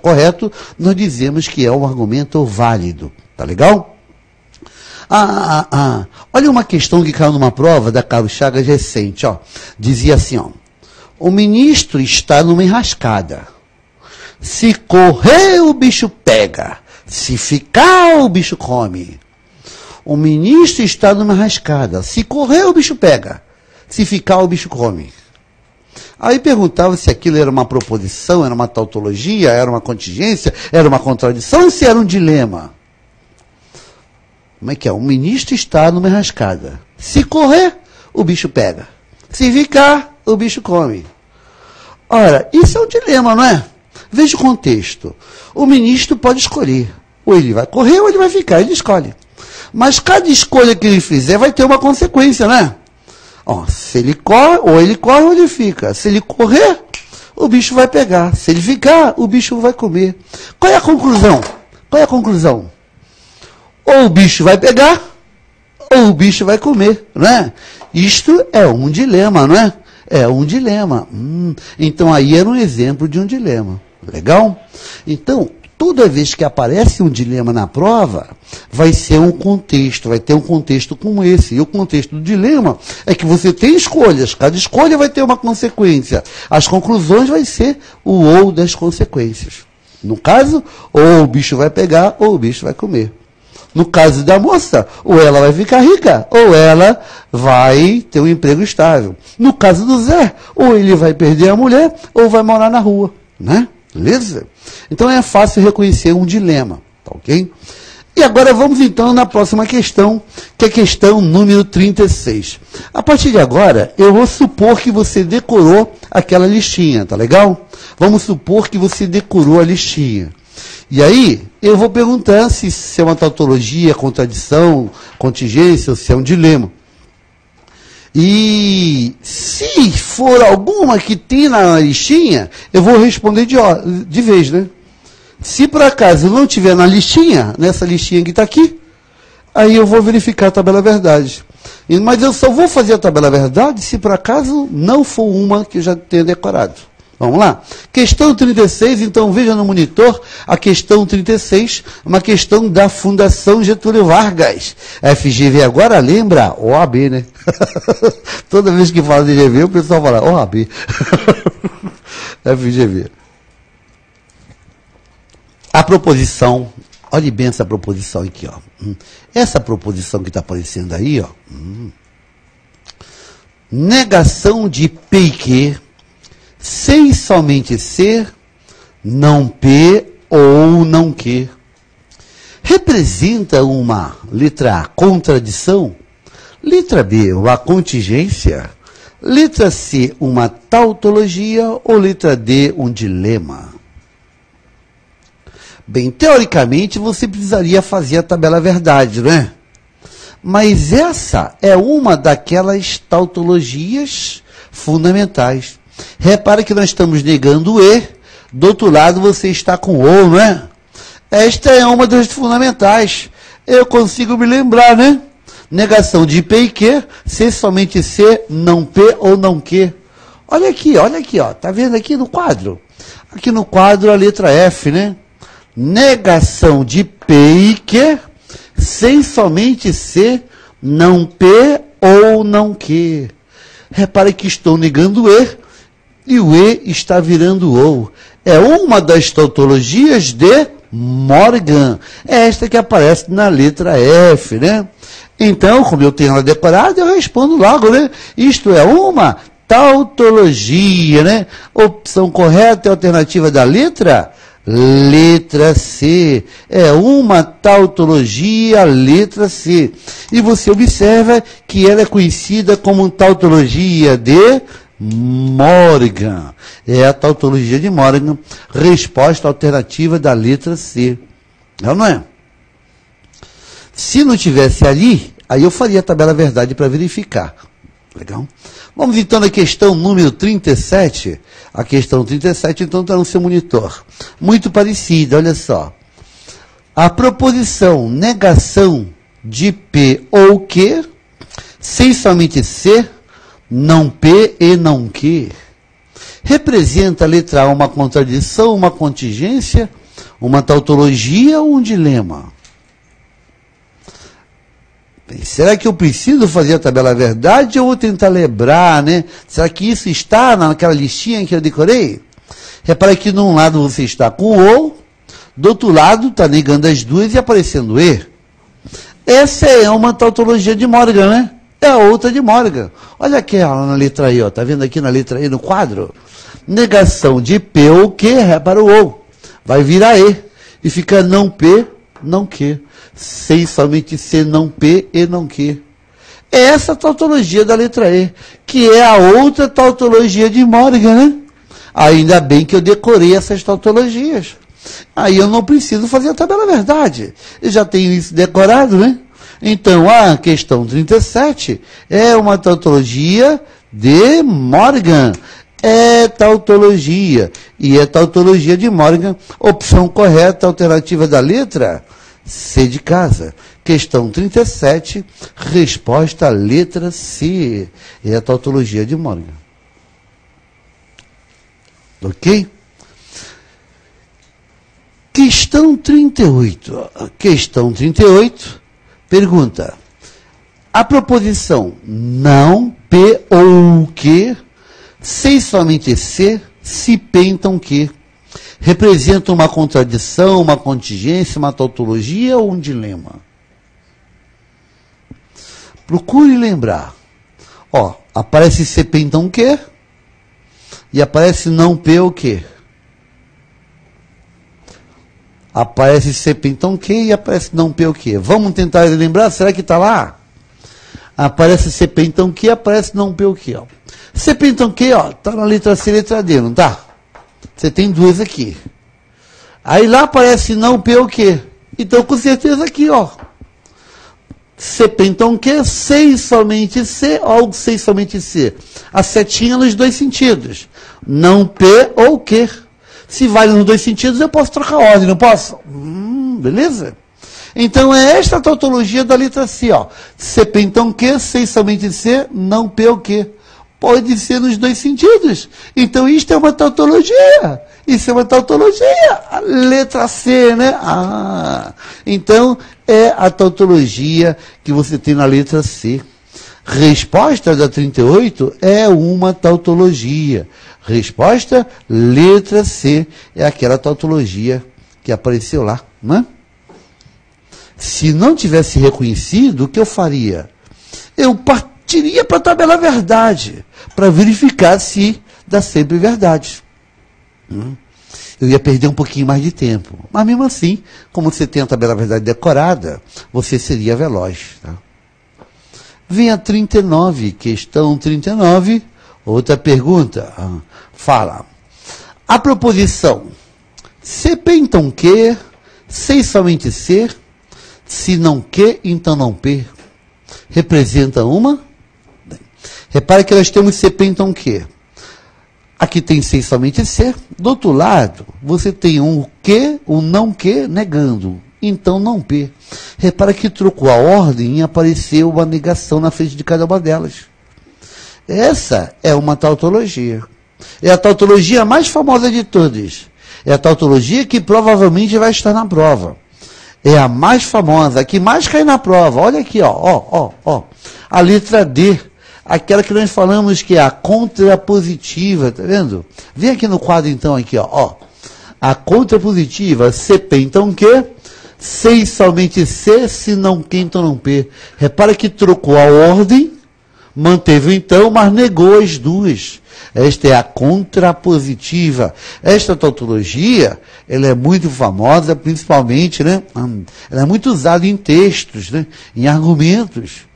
correto, nós dizemos que é um argumento válido. Tá legal? Olha uma questão que caiu numa prova da Carlos Chagas recente, ó. Dizia assim, ó. O ministro está numa enrascada. Se correr, o bicho pega. Se ficar, o bicho come. O ministro está numa enrascada. Se correr, o bicho pega. Se ficar, o bicho come. Aí perguntava se aquilo era uma proposição, era uma tautologia, era uma contingência, era uma contradição ou se era um dilema. Como é que é? O ministro está numa enrascada. Se correr, o bicho pega. Se ficar, o bicho come. Ora, isso é um dilema, não é? Veja o contexto. O ministro pode escolher. Ou ele vai correr ou ele vai ficar. Ele escolhe. Mas cada escolha que ele fizer vai ter uma consequência, né? Ó, se ele corre ou ele fica. Se ele correr, o bicho vai pegar. Se ele ficar, o bicho vai comer. Qual é a conclusão? Qual é a conclusão? Ou o bicho vai pegar, ou o bicho vai comer, não é? Isto é um dilema, não é? É um dilema. Então aí era um exemplo de um dilema. Legal? Então, toda vez que aparece um dilema na prova, vai ser um contexto, vai ter um contexto como esse. E o contexto do dilema é que você tem escolhas, cada escolha vai ter uma consequência. As conclusões vai ser o ou das consequências. No caso, ou o bicho vai pegar, ou o bicho vai comer. No caso da moça, ou ela vai ficar rica, ou ela vai ter um emprego estável. No caso do Zé, ou ele vai perder a mulher, ou vai morar na rua, né? Beleza? Então é fácil reconhecer um dilema, tá ok? E agora vamos então na próxima questão, que é a questão número 36. A partir de agora, eu vou supor que você decorou aquela listinha, tá legal? Vamos supor que você decorou a listinha. E aí, eu vou perguntar se é uma tautologia, contradição, contingência ou se é um dilema. E se for alguma que tem na listinha, eu vou responder de vez, né? Se por acaso não tiver na listinha, nessa listinha que está aqui, aí eu vou verificar a tabela verdade. Mas eu só vou fazer a tabela verdade se por acaso não for uma que eu já tenha decorado. Vamos lá? Questão 36, então veja no monitor a questão 36, uma questão da Fundação Getúlio Vargas. FGV agora lembra OAB, né? Toda vez que fala de GV, o pessoal fala OAB. FGV. A proposição, olhe bem essa proposição aqui, ó. Essa proposição que está aparecendo aí, ó. Negação de P e Q, sem somente ser, não P ou não Q. Representa uma, letra A, contradição, letra B, uma contingência, letra C, uma tautologia ou letra D, um dilema. Bem, teoricamente você precisaria fazer a tabela verdade, não é? Mas essa é uma daquelas tautologias fundamentais. Repare que nós estamos negando o E, do outro lado você está com o, não é? Esta é uma das fundamentais. Eu consigo me lembrar, né? Negação de P e Q, se somente C, não P ou não Q. Olha aqui, ó. Tá vendo aqui no quadro? Aqui no quadro a letra F, né? Negação de P e Q, sem somente C, não P ou não Q. Repare que estou negando E, e o E está virando O. É uma das tautologias de Morgan. É esta que aparece na letra F, né? Então, como eu tenho ela decorada, eu respondo logo, né? Isto é uma tautologia, né? Opção correta e alternativa da letra? Letra C. É uma tautologia, letra C. E você observa que ela é conhecida como tautologia de Morgan. É a tautologia de Morgan. Resposta alternativa da letra C. É ou não é? Se não tivesse ali, aí eu faria a tabela verdade para verificar. Legal? Vamos então na questão número 37. A questão 37, então, está no seu monitor. Muito parecida, olha só. A proposição negação de P ou Q, sem somente C, não P e não Q, representa a letra A uma contradição, uma contingência, uma tautologia ou um dilema? Bem, será que eu preciso fazer a tabela verdade ou vou tentar lembrar, né? Será que isso está naquela listinha que eu decorei? Repara que de um lado você está com o, do outro lado está negando as duas e aparecendo E. Essa é uma tautologia de Morgan, né? É a outra de Morgan. Olha aquela na letra E, ó. Tá vendo aqui na letra E no quadro? Negação de P ou Q, repara o O. Vai virar E. E fica não P, não Q. Sem somente C, não P e não Q. É essa tautologia da letra E, que é a outra tautologia de Morgan, né? Ainda bem que eu decorei essas tautologias. Aí eu não preciso fazer a tabela verdade. Eu já tenho isso decorado, né? Então, a questão 37 é uma tautologia de Morgan. É tautologia. E é tautologia de Morgan. Opção correta, alternativa da letra C de casa. Questão 37, resposta letra C. É a tautologia de Morgan. Ok? Questão 38. Questão 38 pergunta: a proposição não P ou Q, sem somente C, se P então Q, representa uma contradição, uma contingência, uma tautologia ou um dilema? Procure lembrar. Ó, aparece CP então Q e aparece não P ou Q. Aparece CP então Q e aparece não P ou Q. Vamos tentar lembrar? Será que está lá? Aparece CP então Q, aparece não P ou Q. Ó. CP então Q, ó, está na letra C e letra D, não tá? Você tem duas aqui. Aí lá aparece não P ou Q. Então, com certeza aqui, ó. CP então Q, sem somente C, ou sem somente C. A setinha nos dois sentidos. Não P ou Q. Se vale nos dois sentidos, eu posso trocar a ordem, não posso? Beleza? Então, é esta tautologia da letra C, ó. CP então Q, sem somente C, não P ou Q. Pode ser nos dois sentidos. Então, isto é uma tautologia. Isso é uma tautologia. A letra C, né? Então, é a tautologia que você tem na letra C. Resposta da 38 é uma tautologia. Resposta, letra C, é aquela tautologia que apareceu lá, né? Se não tivesse reconhecido, o que eu faria? Eu partiria para a tabela verdade, para verificar se dá sempre verdade. Eu ia perder um pouquinho mais de tempo. Mas mesmo assim, como você tem a tabela verdade decorada, você seria veloz. Tá? Vem a 39, questão 39, outra pergunta. Fala. A proposição CP então Q, sem somente C, se não Q, então não P. representa uma. Repare que nós temos CP, então o quê? Aqui tem C somente C. Do outro lado, você tem um que, um não que, negando. Então, não P. Repara que trocou a ordem e apareceu uma negação na frente de cada uma delas. Essa é uma tautologia. É a tautologia mais famosa de todas. É a tautologia que provavelmente vai estar na prova. É a mais famosa, a que mais cai na prova. Olha aqui, ó. A letra D. Aquela que nós falamos que é a contrapositiva, tá vendo? Vem aqui no quadro, então, aqui, ó. A contrapositiva, CP, então o quê? C e somente C, se não que, então não P. Repara que trocou a ordem, manteve então, mas negou as duas. Esta é a contrapositiva. Esta tautologia, ela é muito famosa, principalmente, né? Ela é muito usada em textos, né? Em argumentos.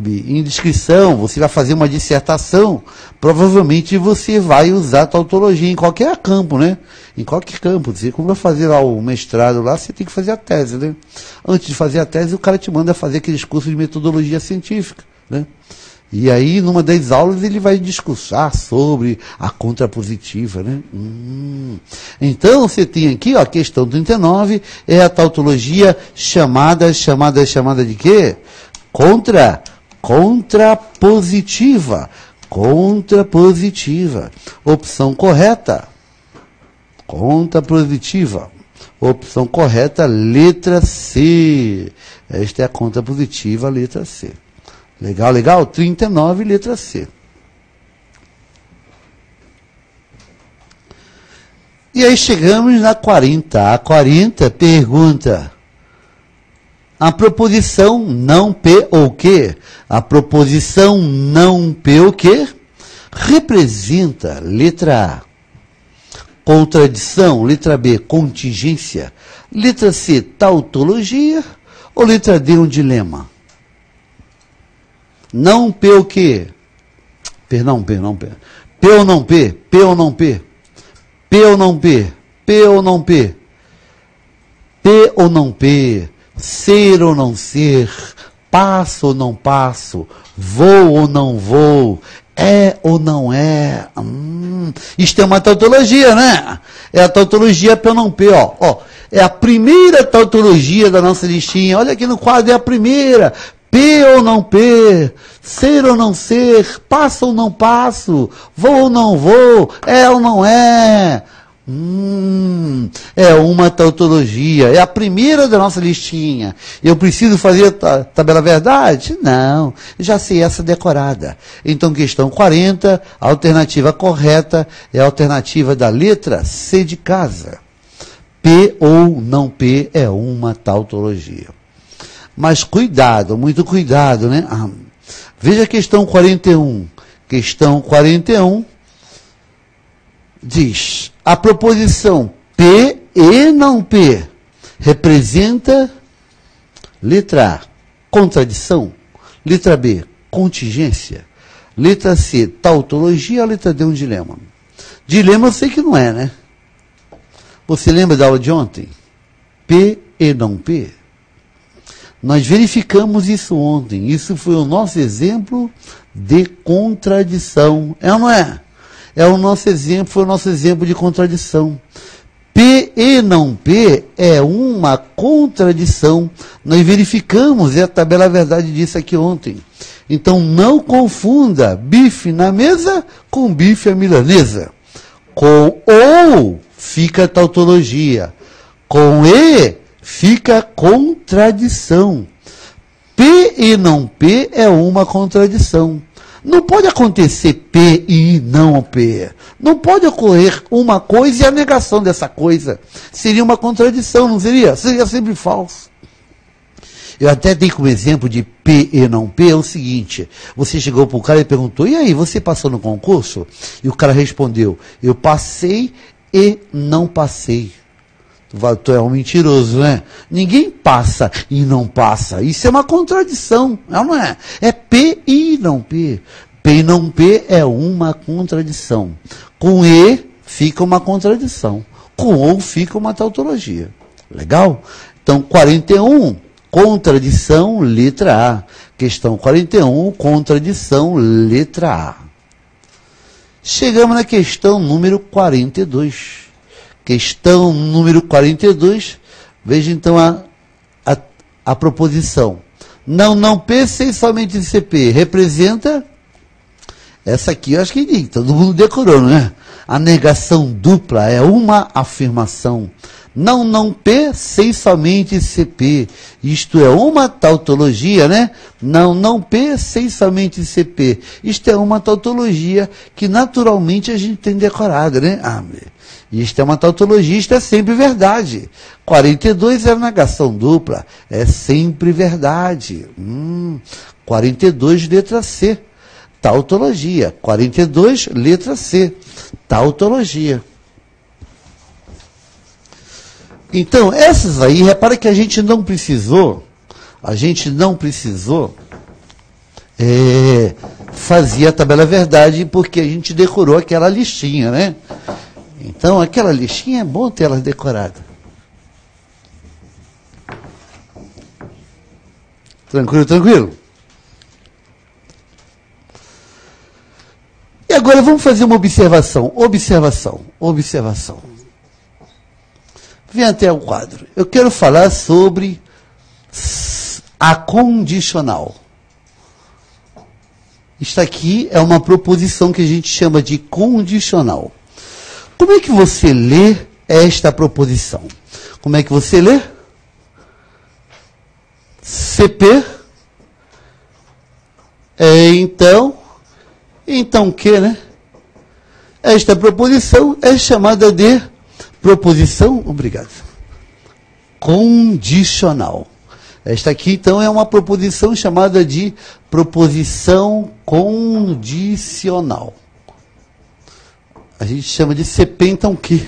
Em descrição, você vai fazer uma dissertação, provavelmente você vai usar a tautologia em qualquer campo, né? Em qualquer campo. Você, como vai fazer lá o mestrado lá, você tem que fazer a tese, né? Antes de fazer a tese, o cara te manda fazer aqueles cursos de metodologia científica, né? E aí, numa das aulas, ele vai discursar sobre a contrapositiva, né? Então, você tem aqui, ó, a questão 39, é a tautologia chamada de quê? Contrapositiva. Contrapositiva. Opção correta. Contrapositiva. Opção correta, letra C. Esta é a contrapositiva, letra C. Legal, legal? 39, letra C. E aí chegamos na 40. A 40 pergunta: a proposição não P ou que? A proposição não P o que? Representa, letra A, contradição, letra B, contingência, letra C, tautologia, ou letra D, um dilema? Não P o que? Perdão, P ou não P? P ou não P? P ou não P? P ou não P? P ou não P? Ser ou não ser, passo ou não passo, vou ou não vou, é ou não é. Isto é uma tautologia, né? É a tautologia P ou não P, ó. É a primeira tautologia da nossa listinha. Olha aqui no quadro, é a primeira. P ou não P, ser ou não ser, passo ou não passo, vou ou não vou, é ou não é. É uma tautologia, é a primeira da nossa listinha. Eu preciso fazer a tabela verdade? Não, já sei essa decorada. Então, questão 40, a alternativa correta é a alternativa da letra C de casa. P ou não P é uma tautologia. Mas cuidado, muito cuidado, né? Veja a questão 41. Questão 41 diz: a proposição P e não P representa, letra A, contradição, letra B, contingência, letra C, tautologia, letra D, um dilema. Dilema eu sei que não é, né? Você lembra da aula de ontem? P e não P? Nós verificamos isso ontem. Isso foi o nosso exemplo de contradição. É ou não é? É o nosso exemplo, foi o nosso exemplo de contradição. P e não P é uma contradição. Nós verificamos, a tabela verdade disso aqui ontem. Então não confunda bife na mesa com bife à milanesa. Com ou fica tautologia. Com e fica contradição. P e não P é uma contradição. Não pode acontecer P e não P. Não pode ocorrer uma coisa e a negação dessa coisa. Seria uma contradição, não seria? Seria sempre falso. Eu até dei como exemplo de P e não P, é o seguinte: você chegou para o cara e perguntou, e aí, você passou no concurso? E o cara respondeu, eu passei e não passei. Tu é um mentiroso, né? Ninguém passa e não passa. Isso é uma contradição, não é? É P e não P. P e não P é uma contradição. Com E fica uma contradição. Com ou fica uma tautologia. Legal? Então, 41 contradição, letra A. Questão 41, contradição, letra A. Chegamos na questão número 42. Questão número 42, veja então a proposição. Não P sem somente CP. Representa, essa aqui eu acho que todo mundo decorou, não é? A negação dupla é uma afirmação. Não P sem somente CP. Isto é uma tautologia, né? Não P sem somente CP. Isto é uma tautologia que naturalmente a gente tem decorado, né? Isto é uma tautologia, isto é sempre verdade. 42 é negação dupla, é sempre verdade. 42, letra C. Tautologia. 42, letra C. Tautologia. Então, essas aí, repara que a gente não precisou fazer a tabela verdade, porque a gente decorou aquela listinha, né? Então, aquela listinha é bom ter ela decorada. Tranquilo? E agora vamos fazer uma observação. Observação. Vem até o quadro. Eu quero falar sobre a condicional. Isto aqui é uma proposição que a gente chama de condicional. Como é que você lê esta proposição? Como é que você lê? CP. Então que, né? Esta proposição é chamada de proposição, obrigado, condicional. Esta aqui, então, é uma proposição chamada de proposição condicional. A gente chama de CP, então, que?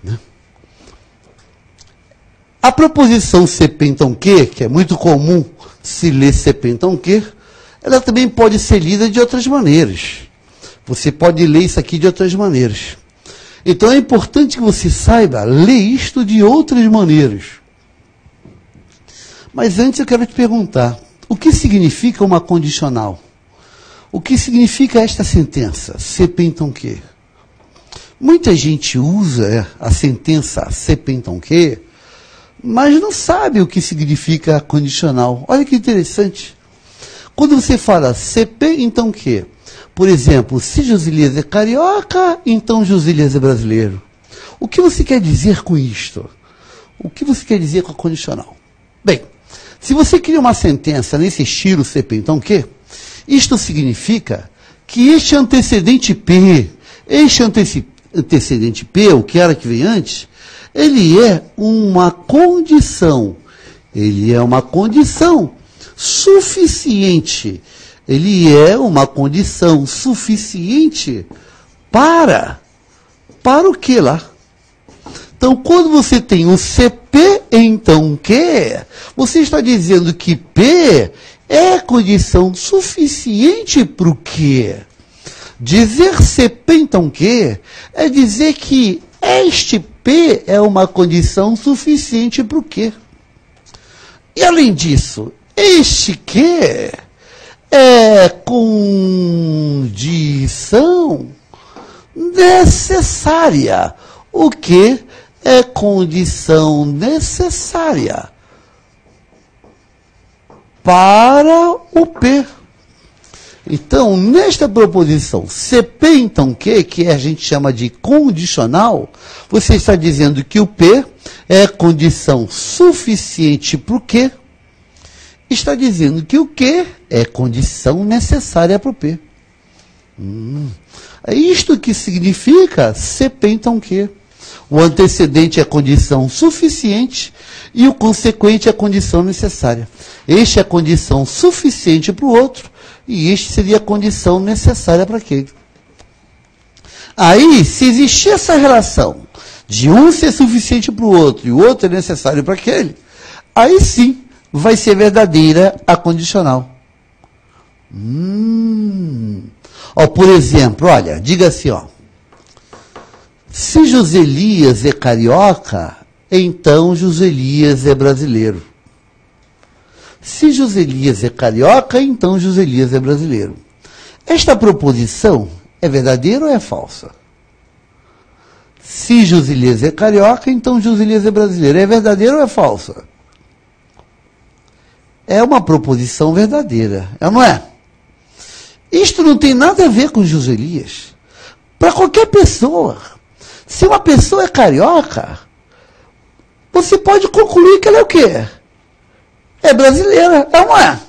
Né? A proposição CP, então, que é muito comum se ler CP, então, que, ela também pode ser lida de outras maneiras. Você pode ler isso aqui de outras maneiras. Então, é importante que você saiba ler isto de outras maneiras. Mas antes eu quero te perguntar, o que significa uma condicional? O que significa esta sentença? CP, então, que? Muita gente usa a sentença CP, então, que, mas não sabe o que significa condicional. Olha que interessante. Quando você fala CP, então que? Por exemplo, se Joselias é carioca, então Joselias é brasileiro. O que você quer dizer com isto? O que você quer dizer com a condicional? Bem, se você cria uma sentença nesse estilo CP, então que? Isto significa que este antecedente P, o que era que vem antes, ele é uma condição. Ele é uma condição suficiente. Ele é uma condição suficiente para o que lá? Então, quando você tem o CP, então que? Você está dizendo que P é condição suficiente para o quê? Dizer CP, então que? É dizer que este P é uma condição suficiente para o quê? E além disso, este que é condição necessária. O que é condição necessária para o P? Então, nesta proposição CP, então que a gente chama de condicional, você está dizendo que o P é condição suficiente para o quê? Está dizendo que o que é condição necessária para o P. É isto que significa CP, então que? O antecedente é condição suficiente e o consequente é condição necessária. Este é a condição suficiente para o outro e este seria a condição necessária para aquele. Aí, se existir essa relação de um ser suficiente para o outro e o outro é necessário para aquele, aí sim vai ser verdadeira a condicional. Por exemplo, olha, diga assim, se Joselias é carioca, então Joselias é brasileiro. Se Joselias é carioca, então Joselias é brasileiro. Esta proposição é verdadeira ou é falsa? Se Joselias é carioca, então Joselias é brasileiro. É verdadeira ou é falsa? É uma proposição verdadeira, não é? Isto não tem nada a ver com Joselias. Para qualquer pessoa. Se uma pessoa é carioca, você pode concluir que ela é o quê? É brasileira, não é?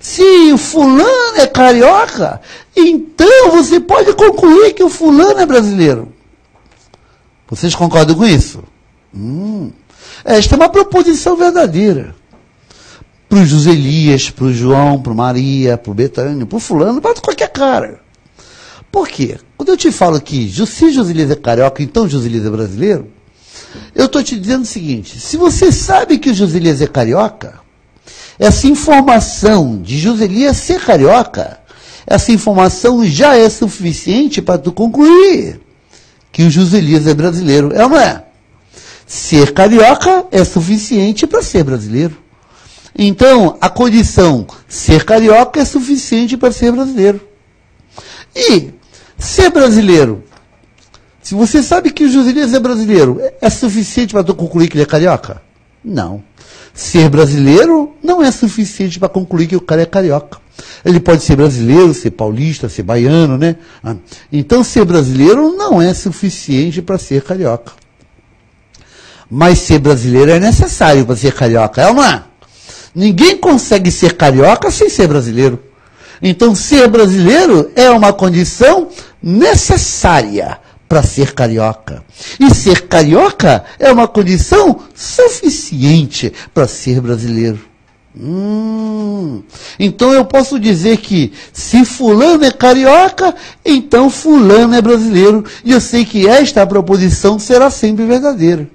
Se o fulano é carioca, então você pode concluir que o fulano é brasileiro. Vocês concordam com isso? Esta é uma proposição verdadeira. Para o Joselias, para o João, para o Maria, para o Betânia, para o fulano, para qualquer cara. Por quê? Quando eu te falo que se Joselias é carioca, então Joselias é brasileiro, eu estou te dizendo o seguinte: se você sabe que o Joselias é carioca, essa informação de Joselias ser carioca, essa informação já é suficiente para tu concluir que o Joselias é brasileiro, é ou não é? Ser carioca é suficiente para ser brasileiro. Então, a condição ser carioca é suficiente para ser brasileiro. E ser brasileiro, se você sabe que o Joselias é brasileiro, é suficiente para tu concluir que ele é carioca? Não. Ser brasileiro não é suficiente para concluir que o cara é carioca. Ele pode ser brasileiro, ser paulista, ser baiano, né? Então, ser brasileiro não é suficiente para ser carioca. Mas ser brasileiro é necessário para ser carioca, é ou não é? Ninguém consegue ser carioca sem ser brasileiro. Então, ser brasileiro é uma condição necessária para ser carioca. E ser carioca é uma condição suficiente para ser brasileiro. Então eu posso dizer que se fulano é carioca, então fulano é brasileiro. E eu sei que esta proposição será sempre verdadeira.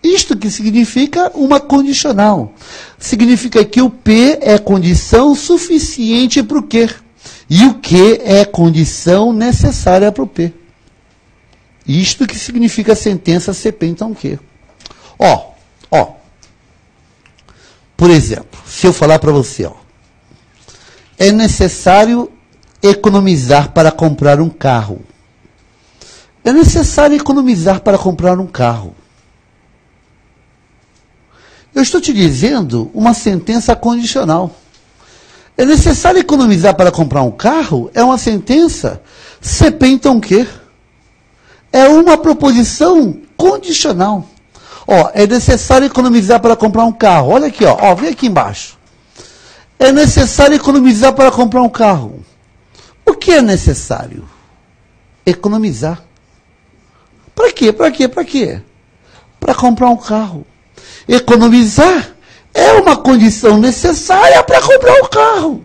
Isto que significa uma condicional. Significa que o P é condição suficiente para o Q. E o Q é condição necessária para o P. Isto que significa a sentença CP, então Q. Por exemplo, se eu falar para você, é necessário economizar para comprar um carro. É necessário economizar para comprar um carro. Eu estou te dizendo uma sentença condicional. É necessário economizar para comprar um carro? É uma sentença CP, então quê? É uma proposição condicional. É necessário economizar para comprar um carro. Olha aqui, vem aqui embaixo. É necessário economizar para comprar um carro. O que é necessário? Economizar. Para quê? Para quê? Para quê? Para comprar um carro. Economizar é uma condição necessária para comprar um carro.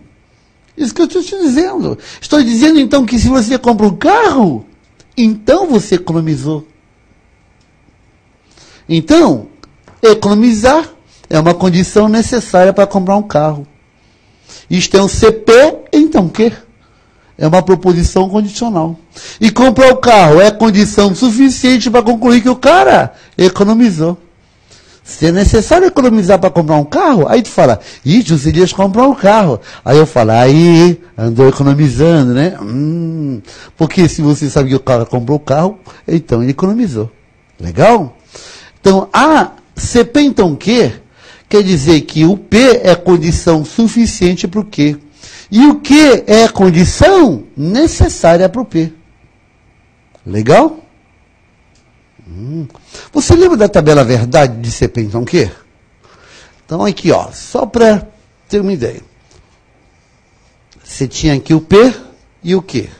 Isso que eu estou te dizendo. Estou dizendo, então, que se você compra um carro, então você economizou. Então, economizar é uma condição necessária para comprar um carro. Isto é um CP, então o quê? É uma proposição condicional. E comprar o carro é condição suficiente para concluir que o cara economizou. Se é necessário economizar para comprar um carro, aí tu fala, Joselias comprar um carro. Aí eu falo, aí, andou economizando, né? Porque se você sabe que o cara comprou o carro, então ele economizou. Legal? Então, a CP, então, Q, quer dizer que o P é condição suficiente para o Q. E o Q é condição necessária para o P. Legal? Você lembra da tabela verdade de CP, então, Q? Então, aqui, só para ter uma ideia. Você tinha aqui o P e o Q,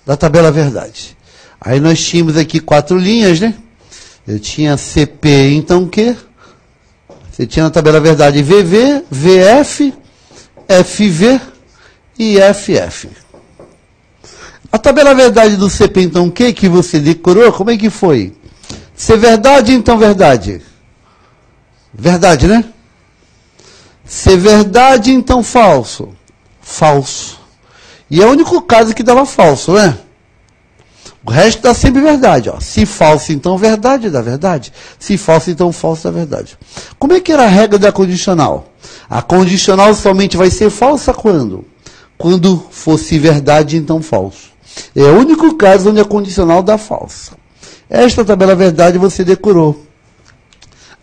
da tabela verdade. Aí nós tínhamos aqui 4 linhas, né? Eu tinha CP, então Q. Você tinha na tabela verdade VV, VF, FV e FF. A tabela verdade do CP, então Q, que você decorou, como é que foi? Se verdade, então verdade. Verdade, né? Se verdade, então falso. Falso. E é o único caso que dava falso, né? O resto dá sempre verdade. Ó. Se falso, então verdade, dá verdade. Se falso, então falso, dá verdade. Como é que era a regra da condicional? A condicional somente vai ser falsa quando? Quando fosse verdade, então falso. É o único caso onde a condicional dá falsa. Esta tabela verdade você decorou.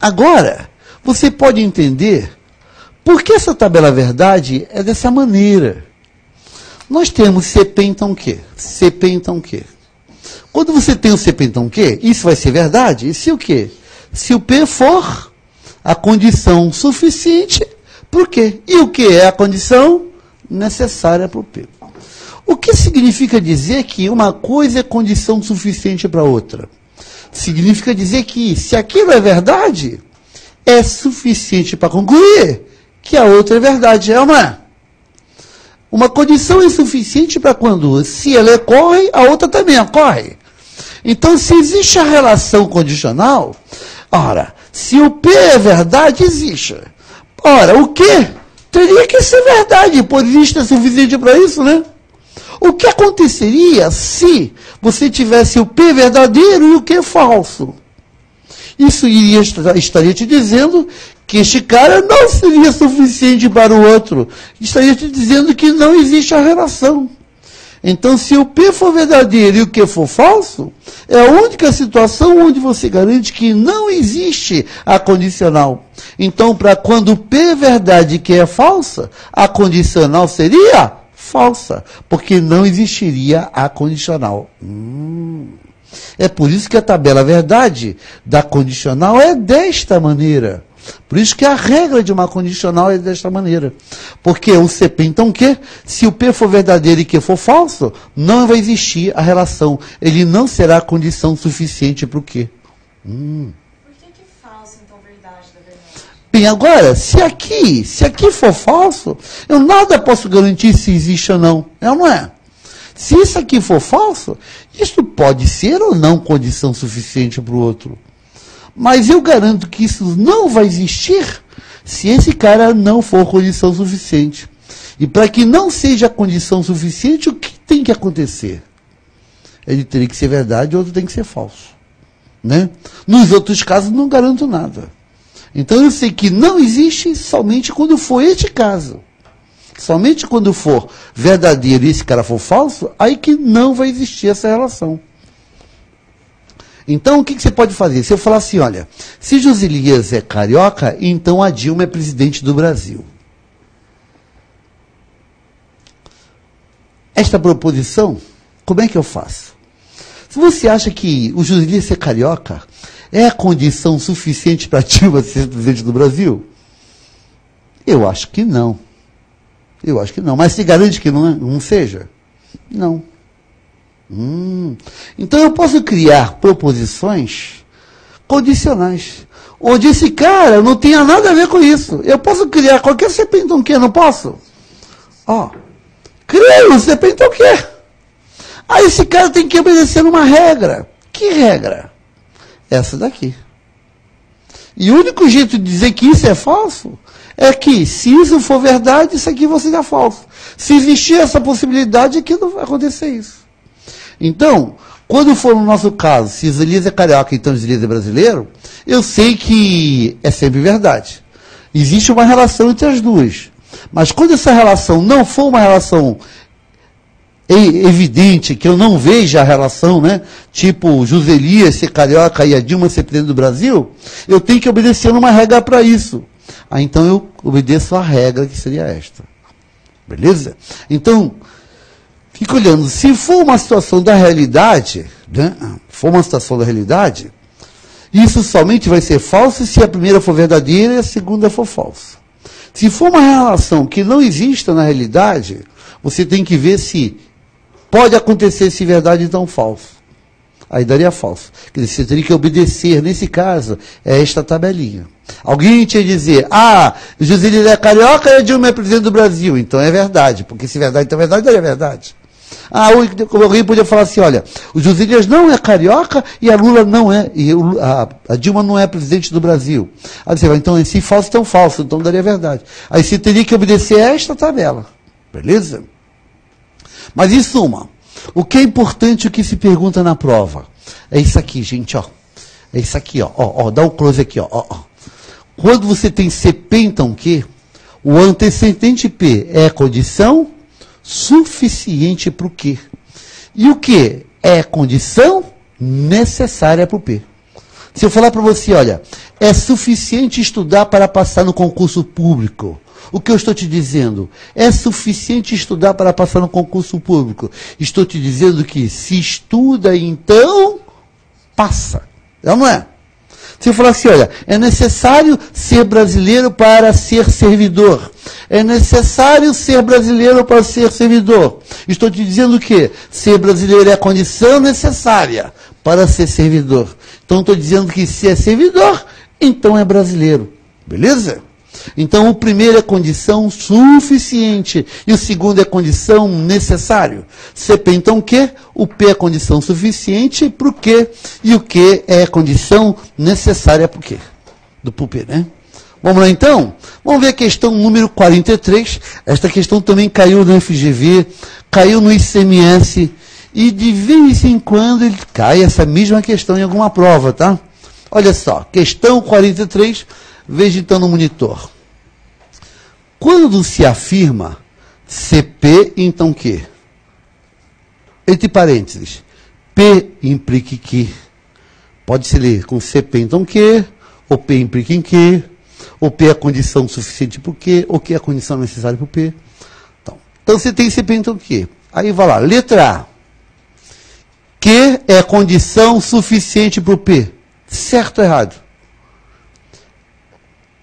Agora, você pode entender por que essa tabela verdade é dessa maneira. Nós temos CP então Q. CP então Q. Quando você tem o CP então Q, isso vai ser verdade? E se o quê? Se o P for a condição suficiente para o Q. E o que é a condição necessária para o P. O que significa dizer que uma coisa é condição suficiente para outra? Significa dizer que, se aquilo é verdade, é suficiente para concluir que a outra é verdade, é ou não é? Uma condição é suficiente para quando, se ela ocorre, a outra também ocorre. Então, se existe a relação condicional, ora, se o P é verdade, existe. Ora, o Q teria que ser verdade, pois existe o suficiente para isso, né? O que aconteceria se você tivesse o P verdadeiro e o Q falso? Isso estaria te dizendo que este cara não seria suficiente para o outro. Estaria te dizendo que não existe a relação. Então, se o P for verdadeiro e o Q for falso, é a única situação onde você garante que não existe a condicional. Então, para quando o P é verdade e Q é falsa, a condicional seria falsa, porque não existiria a condicional. É por isso que a tabela verdade da condicional é desta maneira. Por isso que a regra de uma condicional é desta maneira. Porque o CP, então, Q, se o P for verdadeiro e Q for falso, não vai existir a relação. Ele não será a condição suficiente para o Q. Por que falso, então, verdade da verdade? Bem, agora, se aqui for falso, eu nada posso garantir se existe ou não. É ou não é? Se isso aqui for falso, isso pode ser ou não condição suficiente para o outro. Mas eu garanto que isso não vai existir se esse cara não for condição suficiente. E para que não seja condição suficiente, o que tem que acontecer? Ele teria que ser verdade, o outro tem que ser falso. Né? Nos outros casos, não garanto nada. Então eu sei que não existe somente quando for este caso. Somente quando for verdadeiro e esse cara for falso, aí que não vai existir essa relação. Então, o que você pode fazer? Se eu falar assim, olha, se Joselias é carioca, então a Dilma é presidente do Brasil. Esta proposição, como é que eu faço? Se você acha que o Joselias ser carioca é a condição suficiente para a Dilma ser presidente do Brasil, eu acho que não. Eu acho que não. Mas se garante que não seja? Não. Então eu posso criar proposições condicionais, onde esse cara não tenha nada a ver com isso. Eu posso criar qualquer CP então Q, não posso? Crio um CP então Q. Aí esse cara tem que obedecer uma regra. Que regra? Essa daqui. E o único jeito de dizer que isso é falso é que, se isso for verdade, isso aqui vai ser falso. Se existir essa possibilidade, aqui não vai acontecer isso. Então, quando for no nosso caso, se Joselias é carioca, então Joselias é brasileiro, eu sei que é sempre verdade. Existe uma relação entre as duas. Mas quando essa relação não for uma relação evidente, que eu não veja a relação, né? Tipo, Joselias ser carioca e a Dilma ser presidente do Brasil, eu tenho que obedecer uma regra para isso. Então eu obedeço a regra que seria esta. Beleza? Então, fica olhando, se for uma situação da realidade, né? For uma situação da realidade, isso somente vai ser falso se a primeira for verdadeira e a segunda for falsa. Se for uma relação que não exista na realidade, você tem que ver se pode acontecer se verdade, então falso. Aí daria falso. Quer dizer, você teria que obedecer, nesse caso, esta tabelinha. Alguém tinha que dizer, Joselias é carioca e a Dilma é presidente do Brasil. Então é verdade, porque se verdade, então é verdade, daria verdade. Alguém podia falar assim, olha, o Joselias não é carioca e a Lula não é, e a Dilma não é presidente do Brasil. Aí você vai, então, se falso, então falso, então daria verdade. Aí você teria que obedecer esta tabela. Beleza? Mas em suma, O que é importante, o que se pergunta na prova? É isso aqui, gente, ó. É isso aqui, ó. Dá um close aqui, ó. Quando você tem CP, então o quê? O antecedente P é condição suficiente para o quê? E o que é condição necessária para o P? Se eu falar para você, olha, é suficiente estudar para passar no concurso público. O que eu estou te dizendo? É suficiente estudar para passar no concurso público. Estou te dizendo que se estuda, então, passa. É ou não é? Se eu falar assim, olha, é necessário ser brasileiro para ser servidor. É necessário ser brasileiro para ser servidor. Estou te dizendo que ser brasileiro é a condição necessária para ser servidor. Então, estou dizendo que se é servidor, então é brasileiro. Beleza? Então, o primeiro é condição suficiente e o segundo é condição necessário. CP, então, o quê? O P é condição suficiente para o quê? E o Q é condição necessária para o quê? Do P, né? Vamos lá, então? Vamos ver a questão número 43. Esta questão também caiu no FGV, caiu no ICMS e de vez em quando ele cai essa mesma questão em alguma prova, tá? Olha só, questão 43, veja então no monitor. Quando se afirma CP, então que? Entre parênteses, P implica que. Pode se ler com CP, então que, ou P implica em que, ou P é a condição suficiente para o quê, ou que é a condição necessária para o P. Então você tem CP, então que? Aí vai lá, letra A. Que é a condição suficiente para o P. Certo ou errado?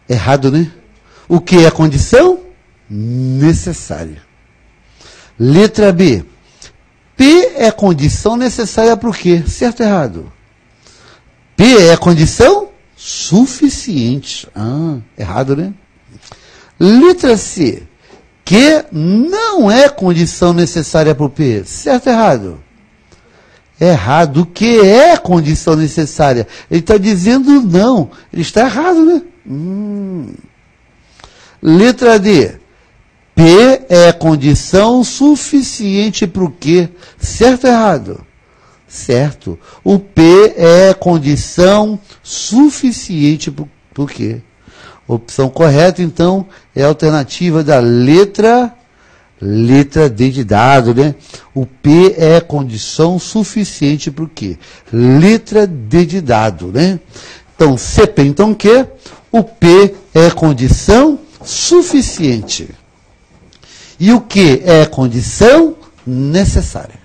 Errado, né? O que é a condição? Necessária. Letra B. P é a condição necessária para o quê? Certo ou errado? P é a condição suficiente. Errado, né? Letra C. Que não é condição necessária para o P. Certo ou errado? Errado. O que é condição necessária? Ele está dizendo não. Ele está errado, né? Letra D. P é condição suficiente para o quê? Certo ou errado? Certo. O P é condição suficiente para o quê? Opção correta, então, é a alternativa da letra D de dado, né? O P é condição suficiente para o quê? Letra D de dado, né? Então, CP, então, o quê? O P é condição suficiente. E o que é condição necessária.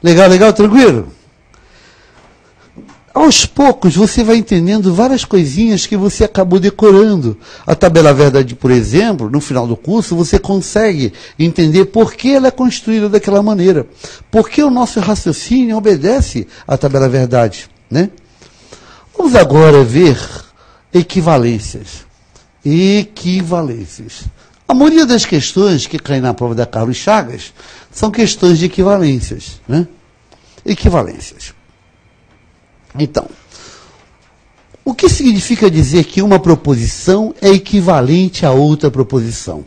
Legal, tranquilo? Aos poucos você vai entendendo várias coisinhas que você acabou decorando. A tabela verdade, por exemplo, no final do curso, você consegue entender por que ela é construída daquela maneira. Por que o nosso raciocínio obedece à tabela verdade, né? Vamos agora ver equivalências. A maioria das questões que caem na prova da Carlos Chagas são questões de equivalências, né? Equivalências. Então, o que significa dizer que uma proposição é equivalente a outra proposição?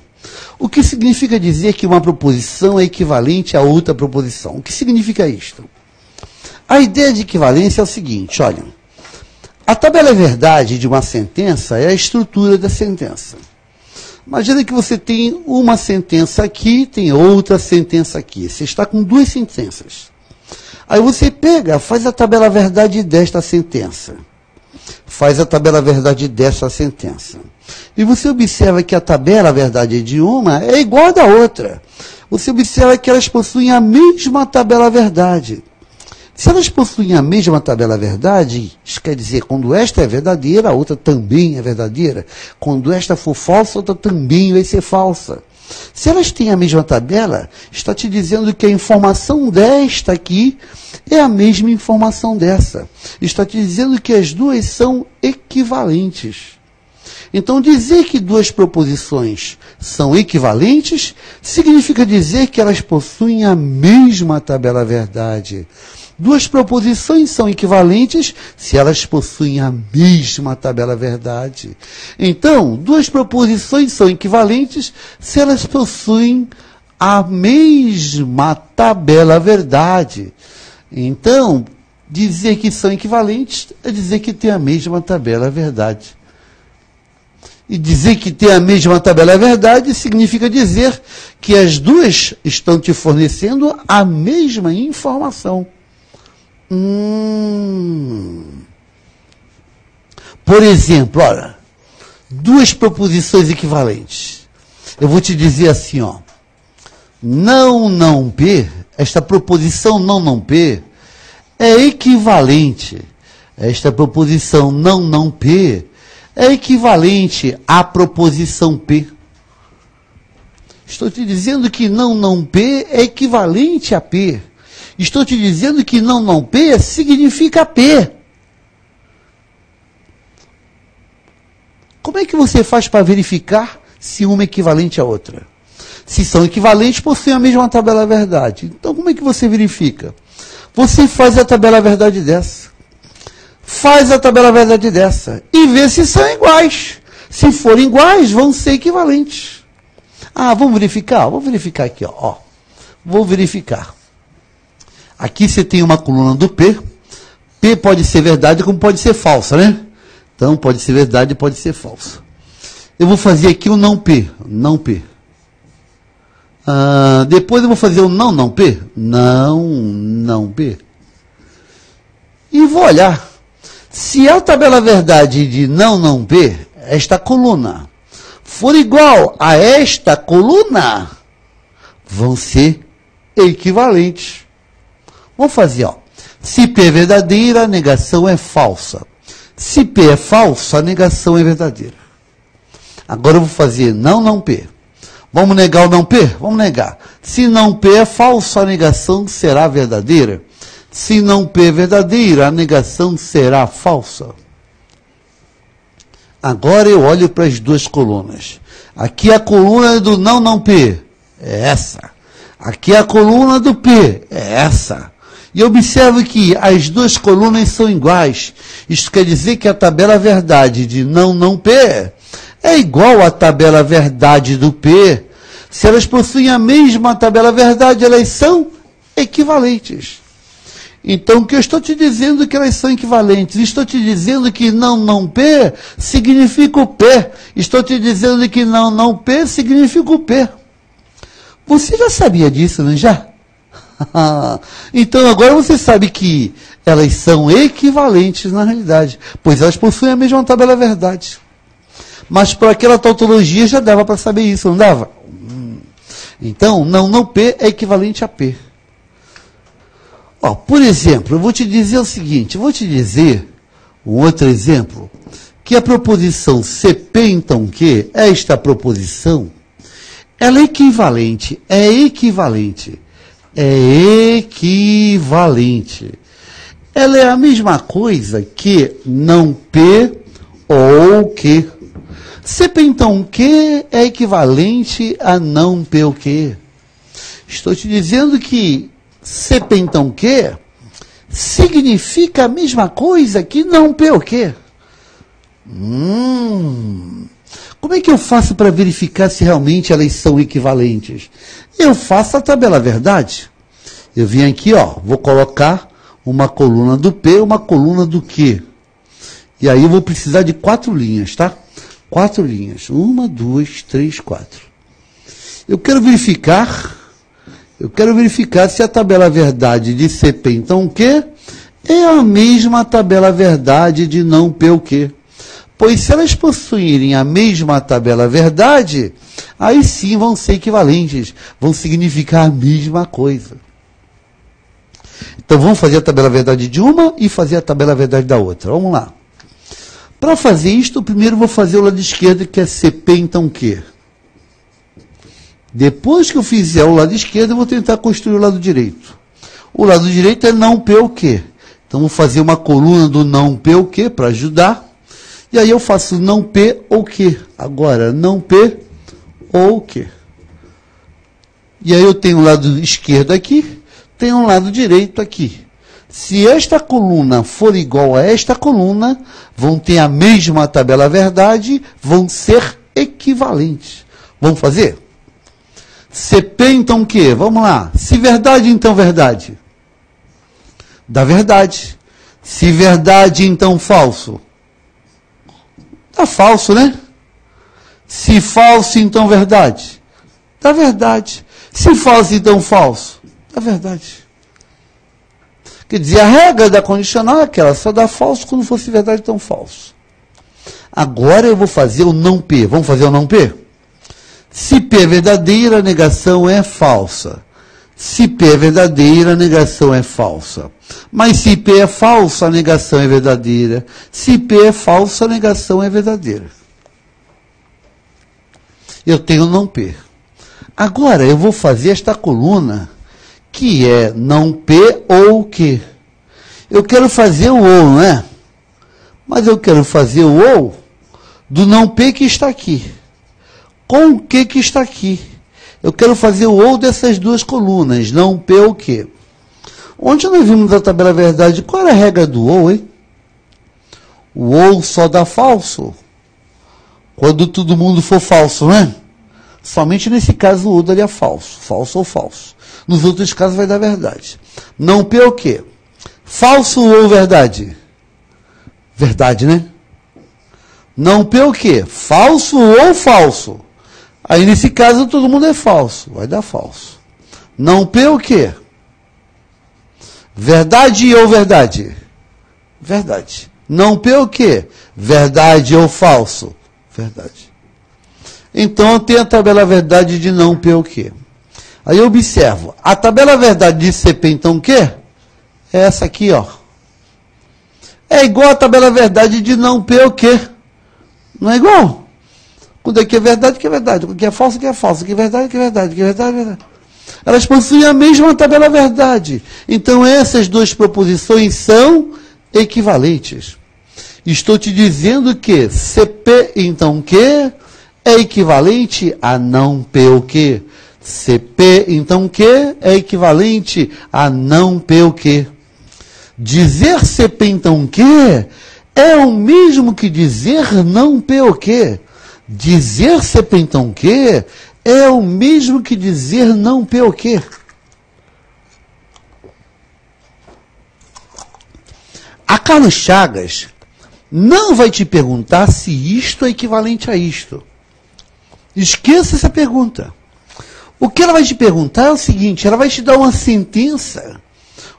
O que significa dizer que uma proposição é equivalente a outra proposição? O que significa isto? A ideia de equivalência é o seguinte, olha, a tabela verdade de uma sentença é a estrutura da sentença. Imagina que você tem uma sentença aqui, tem outra sentença aqui. Você está com duas sentenças. Aí você pega, faz a tabela verdade desta sentença. Faz a tabela verdade desta sentença. E você observa que a tabela verdade de uma é igual à da outra. Você observa que elas possuem a mesma tabela verdade. Se elas possuem a mesma tabela verdade, isso quer dizer, quando esta é verdadeira, a outra também é verdadeira. Quando esta for falsa, a outra também vai ser falsa. Se elas têm a mesma tabela, está te dizendo que a informação desta aqui é a mesma informação dessa. Está te dizendo que as duas são equivalentes. Então, dizer que duas proposições são equivalentes significa dizer que elas possuem a mesma tabela verdade. Duas proposições são equivalentes se elas possuem a mesma tabela verdade. Então, duas proposições são equivalentes se elas possuem a mesma tabela verdade. Então, dizer que são equivalentes é dizer que tem a mesma tabela verdade. E dizer que tem a mesma tabela verdade significa dizer que as duas estão te fornecendo a mesma informação. Por exemplo, olha, duas proposições equivalentes. Eu vou te dizer assim, ó. Não P, esta proposição não P é equivalente. Esta proposição não P é equivalente à proposição P. Estou te dizendo que não P é equivalente a P. Estou te dizendo que não P significa P. Como é que você faz para verificar se uma é equivalente à outra? Se são equivalentes, possuem a mesma tabela verdade. Então, como é que você verifica? Você faz a tabela verdade dessa. Faz a tabela verdade dessa. E vê se são iguais. Se forem iguais, vão ser equivalentes. Ah, vamos verificar? Vamos verificar aqui, ó. Vou verificar. Aqui você tem uma coluna do P. P pode ser verdade como pode ser falsa, né? Então, pode ser verdade e pode ser falsa. Eu vou fazer aqui o não P. Não P. Depois eu vou fazer o não P. Não P. E vou olhar. Se a tabela verdade de não P, esta coluna, for igual a esta coluna, vão ser equivalentes. Vamos fazer, ó. Se P é verdadeira, a negação é falsa. Se P é falsa, a negação é verdadeira. Agora eu vou fazer não P. Vamos negar o não P? Vamos negar. Se não P é falso, a negação será verdadeira. Se não P é verdadeira, a negação será falsa. Agora eu olho para as duas colunas. Aqui a coluna do não P é essa. Aqui a coluna do P é essa. E observe que as duas colunas são iguais. Isso quer dizer que a tabela verdade de não P é igual à tabela verdade do P. Se elas possuem a mesma tabela verdade, elas são equivalentes. Então, o que eu estou te dizendo é que elas são equivalentes. Estou te dizendo que não P significa o P. Estou te dizendo que não P significa o P. Você já sabia disso, não já? Então, agora você sabe que elas são equivalentes na realidade, pois elas possuem a mesma tabela verdade. Mas para aquela tautologia já dava para saber isso, não dava? Então, não P é equivalente a P. Ó, por exemplo, eu vou te dizer o seguinte, eu vou te dizer um outro exemplo, que a proposição CP, então, que esta proposição, ela é equivalente, Ela é a mesma coisa que não P ou que. CP, então, que é equivalente a não P o que. Estou te dizendo que CP, então, que significa a mesma coisa que não P o que. Como é que eu faço para verificar se realmente elas são equivalentes? Eu faço a tabela verdade. Eu vim aqui, ó, vou colocar uma coluna do P, uma coluna do Q. E aí eu vou precisar de 4 linhas, tá? 4 linhas. 1, 2, 3, 4. Eu quero verificar se a tabela verdade de CP, então, o Q é a mesma tabela verdade de não P o Q. Pois se elas possuírem a mesma tabela verdade, aí sim vão ser equivalentes, vão significar a mesma coisa. Então vamos fazer a tabela verdade de uma e fazer a tabela verdade da outra. Vamos lá. Para fazer isto, primeiro vou fazer o lado esquerdo, que é CP, então Q. Depois que eu fizer o lado esquerdo, eu vou tentar construir o lado direito. O lado direito é não P o Q. Então vou fazer uma coluna do não P o Q para ajudar. E aí eu faço não P ou Q. Agora, não P ou Q. E aí eu tenho o lado esquerdo aqui, tenho um lado direito aqui. Se esta coluna for igual a esta coluna, vão ter a mesma tabela verdade, vão ser equivalentes. Vamos fazer? CP, então o quê? Vamos lá. Se verdade, então verdade. Dá verdade. Se verdade, então falso. Dá falso, né? Se falso, então verdade. Dá verdade. Se falso, então falso. Dá verdade. Quer dizer, a regra da condicional é aquela, só dá falso quando fosse verdade, então falso. Agora eu vou fazer o não P. Vamos fazer o não P? Se P é verdadeira, a negação é falsa. Se P é verdadeira, a negação é falsa. Mas se P é falsa, a negação é verdadeira. Se P é falsa, a negação é verdadeira. Eu tenho não P. Agora eu vou fazer esta coluna, que é não P ou Q. Eu quero fazer o ou, não é? Mas eu quero fazer o ou do não P que está aqui. Com o Q que está aqui. Eu quero fazer o ou dessas duas colunas, não P ou Q. Onde nós vimos a tabela verdade, qual era a regra do ou, hein? O ou só dá falso quando todo mundo for falso, não é? Somente nesse caso o ou daria falso. Falso ou falso. Nos outros casos vai dar verdade. Não P ou Q. Falso ou verdade? Verdade, né? Não P ou Q. Falso ou falso? Aí nesse caso todo mundo é falso. Vai dar falso. Não P ou Q? Verdade ou verdade? Verdade. Não P ou Q? Verdade ou falso? Verdade. Então eu tenho a tabela verdade de não P ou Q. Aí eu observo. A tabela verdade de CP, então, o quê? É essa aqui, ó. É igual a tabela verdade de não P ou Q. Não é igual? Quando aqui é verdade, que é verdade. Quando aqui é falso, que é falso. Que é verdade, que é verdade. Que é verdade, que é verdade. Elas possuem a mesma tabela verdade. Então, essas duas proposições são equivalentes. Estou te dizendo que CP, então, Q é equivalente a não P ou Q. CP, então, Q é equivalente a não P ou Q. Dizer CP, então, Q é o mesmo que dizer não P ou Q. Dizer CP, então, Q é o mesmo que dizer não P ou Q. A Carlos Chagas não vai te perguntar se isto é equivalente a isto. Esqueça essa pergunta. O que ela vai te perguntar é o seguinte, ela vai te dar uma sentença,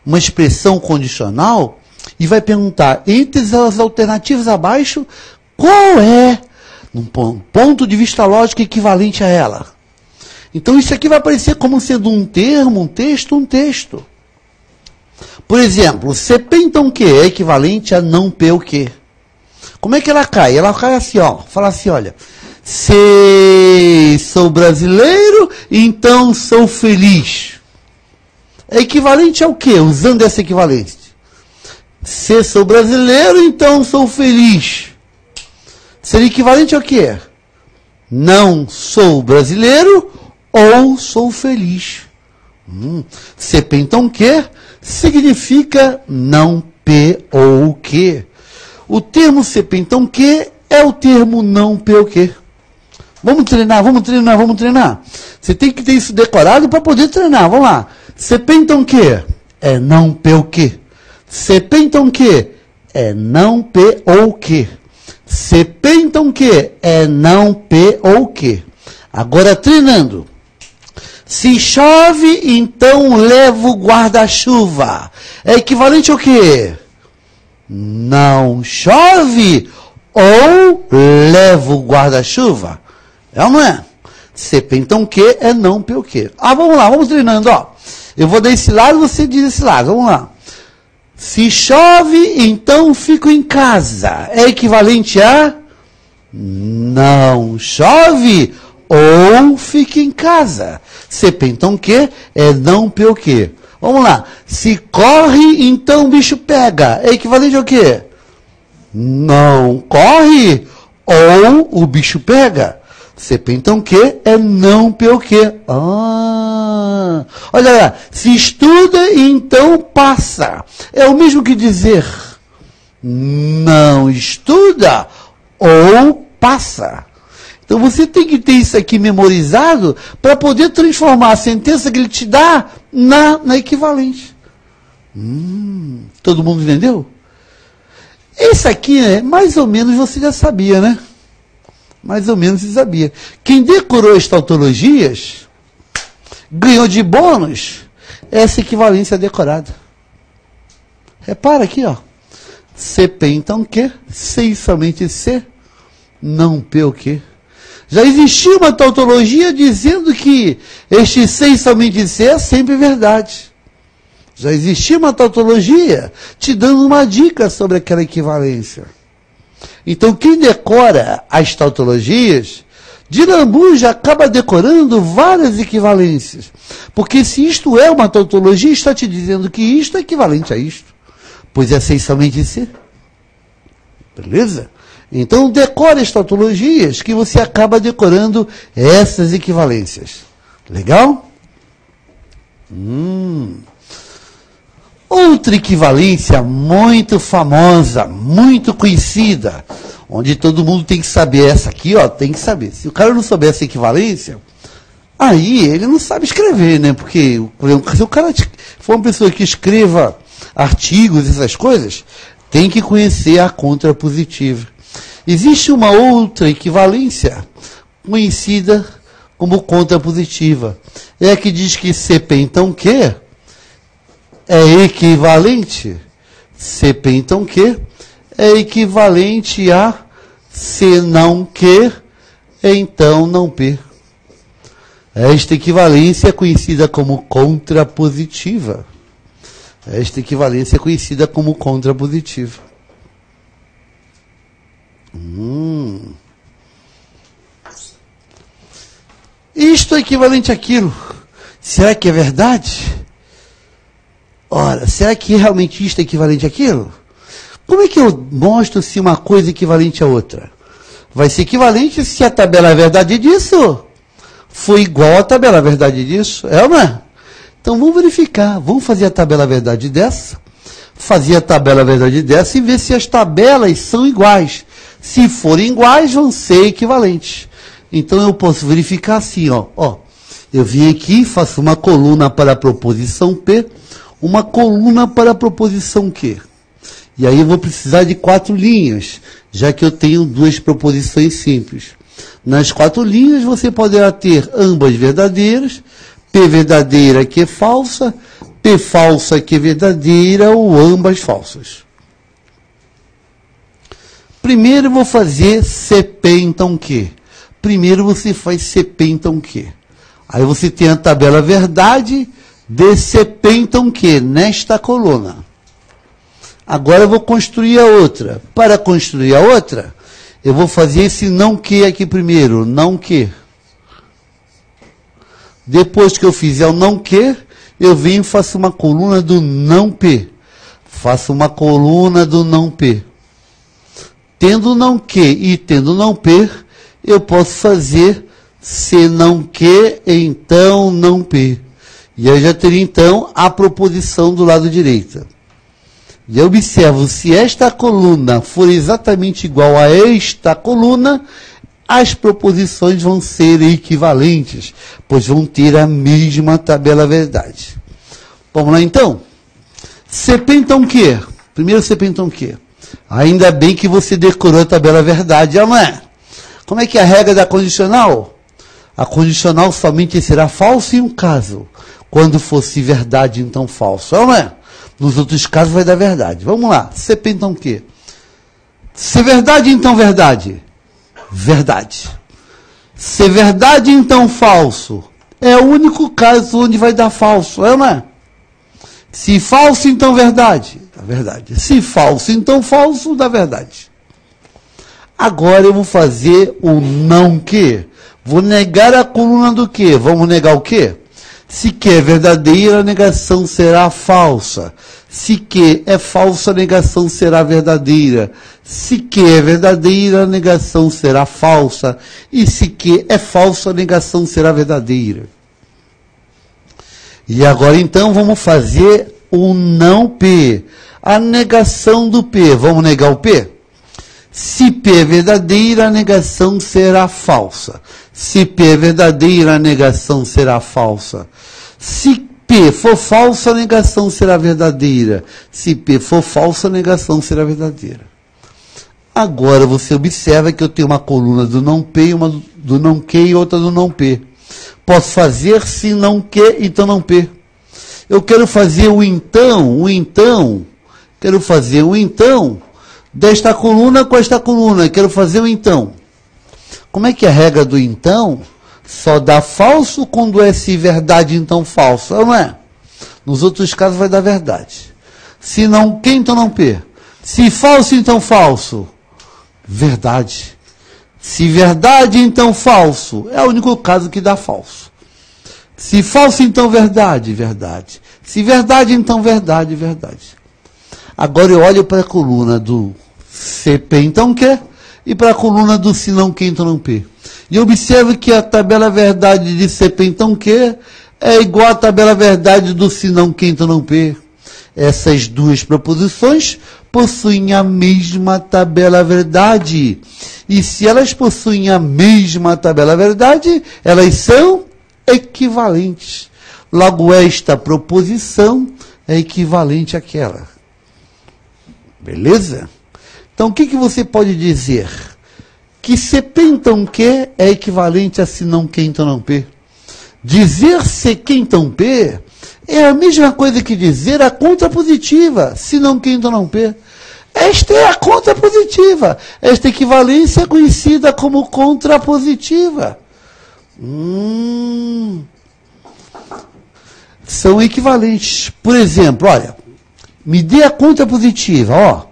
uma expressão condicional, e vai perguntar, entre as alternativas abaixo, qual é, num ponto de vista lógico, equivalente a ela. Então isso aqui vai aparecer como sendo um termo, um texto. Por exemplo, CP então Q é equivalente a não P ou Q. Como é que ela cai? Ela cai assim, ó, fala assim, olha, se sou brasileiro, então sou feliz. É equivalente ao quê? Usando essa equivalência. Se sou brasileiro, então sou feliz. Seria equivalente ao quê? Não sou brasileiro ou sou feliz. CP então Q significa não P ou Q. O termo CP então Q é o termo não P ou Q. Vamos treinar. Você tem que ter isso decorado para poder treinar. Vamos lá. CP então Q é não P ou Q. CP então Q é não P ou Q. CP então Q é não P ou Q. Agora treinando. Se chove, então levo guarda-chuva. É equivalente ao quê? Não chove ou levo guarda-chuva. É ou não é? CP então Q é não P ou Q. Vamos lá, vamos treinando, ó. Eu vou dar esse lado, você diz esse lado. Vamos lá. Se chove, então fico em casa. É equivalente a não chove ou fique em casa. CP então Q é não P ou Q. Vamos lá. Se corre, então o bicho pega. É equivalente ao quê? Não corre ou o bicho pega. CP então que é não P o quê? Ah, olha lá, se estuda então passa. É o mesmo que dizer não estuda ou passa. Então você tem que ter isso aqui memorizado para poder transformar a sentença que ele te dá na equivalente. Todo mundo entendeu? Esse aqui, mais ou menos você já sabia, né? Mais ou menos você sabia. Quem decorou as tautologias ganhou de bônus essa equivalência decorada. Repara aqui, ó. CP então que? C e somente C, não P o quê? Já existia uma tautologia dizendo que este C e somente C é sempre verdade. Já existia uma tautologia te dando uma dica sobre aquela equivalência. Então, quem decora as tautologias, de lambuja acaba decorando várias equivalências. Porque se isto é uma tautologia, está te dizendo que isto é equivalente a isto. Pois é C e somente C. Beleza? Então, decore as tautologias que você acaba decorando essas equivalências. Legal? Outra equivalência muito famosa, muito conhecida, onde todo mundo tem que saber essa aqui, ó, tem que saber. Se o cara não souber essa equivalência, aí ele não sabe escrever, né? Porque se o cara for uma pessoa que escreva artigos, essas coisas, tem que conhecer a contrapositiva. Existe uma outra equivalência conhecida como contrapositiva. É a que diz que CP então que é equivalente. CP então que é equivalente a C não que, então não P. Esta equivalência é conhecida como contrapositiva. Esta equivalência é conhecida como contrapositiva. Isto é equivalente àquilo. Será que é verdade? Ora, será que realmente isto é equivalente àquilo? Como é que eu mostro se uma coisa é equivalente a outra? Vai ser equivalente se a tabela verdade disso foi igual à tabela verdade disso. É ou não é? Então vamos verificar. Vamos fazer a tabela verdade dessa. Fazer a tabela verdade dessa e ver se as tabelas são iguais. Se forem iguais, vão ser equivalentes. Então eu posso verificar assim, ó. Eu vim aqui, faço uma coluna para a proposição P, uma coluna para a proposição Q. E aí eu vou precisar de 4 linhas, já que eu tenho 2 proposições simples. Nas 4 linhas você poderá ter ambas verdadeiras, P verdadeira que é falsa, P falsa que é verdadeira ou ambas falsas. Primeiro eu vou fazer CP então Q. Primeiro você faz CP então Q. Aí você tem a tabela verdade de CP então Q nesta coluna. Agora eu vou construir a outra. Para construir a outra, eu vou fazer esse não Q aqui primeiro, não Q. Depois que eu fizer o não Q, eu venho e faço uma coluna do não P. Faço uma coluna do não P. Tendo não Q e tendo não P, eu posso fazer C não Q, então não P. E eu já teria, então, a proposição do lado direito. E eu observo, se esta coluna for exatamente igual a esta coluna, as proposições vão ser equivalentes, pois vão ter a mesma tabela verdade. Vamos lá, então? CP, então, Q. Primeiro CP, então, Q. Ainda bem que você decorou a tabela verdade, não é? Como é que é a regra da condicional? A condicional somente será falso em um caso. Quando fosse verdade, então falso. Não é? Nos outros casos vai dar verdade. Vamos lá. CP, então, Q. Se verdade, então verdade. Verdade. Se verdade, então falso. É o único caso onde vai dar falso. Não é? Se falso, então verdade. Dá verdade. Se falso, então falso, dá verdade. Agora eu vou fazer o não Q. Vou negar a coluna do Q. Vamos negar o quê? Se Q é verdadeira, a negação será falsa. Se Q é falso, a negação será verdadeira. Se Q é verdadeira, a negação será falsa. E se Q é falso, a negação será verdadeira. E agora, então, vamos fazer o não P. A negação do P. Vamos negar o P? Se P é verdadeira, a negação será falsa. Se P é verdadeira, a negação será falsa. Se P for falso, a negação será verdadeira. Se P for falso, a negação será verdadeira. Agora você observa que eu tenho uma coluna do não P, uma do não Q e outra do não P. Posso fazer se não Q, então não P. Eu quero fazer o então, quero fazer o então desta coluna com esta coluna, quero fazer o então. Como é que é a regra do então? Só dá falso quando é se verdade, então falso, não é? Nos outros casos vai dar verdade. Se não Q, então não P. Se falso, então falso. Verdade. Se verdade, então falso. É o único caso que dá falso. Se falso, então verdade, verdade. Se verdade, então verdade, verdade. Agora eu olho para a coluna do CP, então Q, e para a coluna do se não Q, então não P. E observo que a tabela verdade de CP, então Q, é igual à tabela verdade do se não Q, então não P. Essas duas proposições possuem a mesma tabela verdade. E se elas possuem a mesma tabela verdade, elas são equivalentes. Logo, esta proposição é equivalente àquela. Beleza? Então, o que você pode dizer? Que CP, então Q, é equivalente a se não Q, então não P. Dizer CQ, então P, é a mesma coisa que dizer a contrapositiva, se não Q, então não P. Esta é a contrapositiva. Esta equivalência é conhecida como contrapositiva. São equivalentes. Por exemplo, olha, me dê a contrapositiva, ó.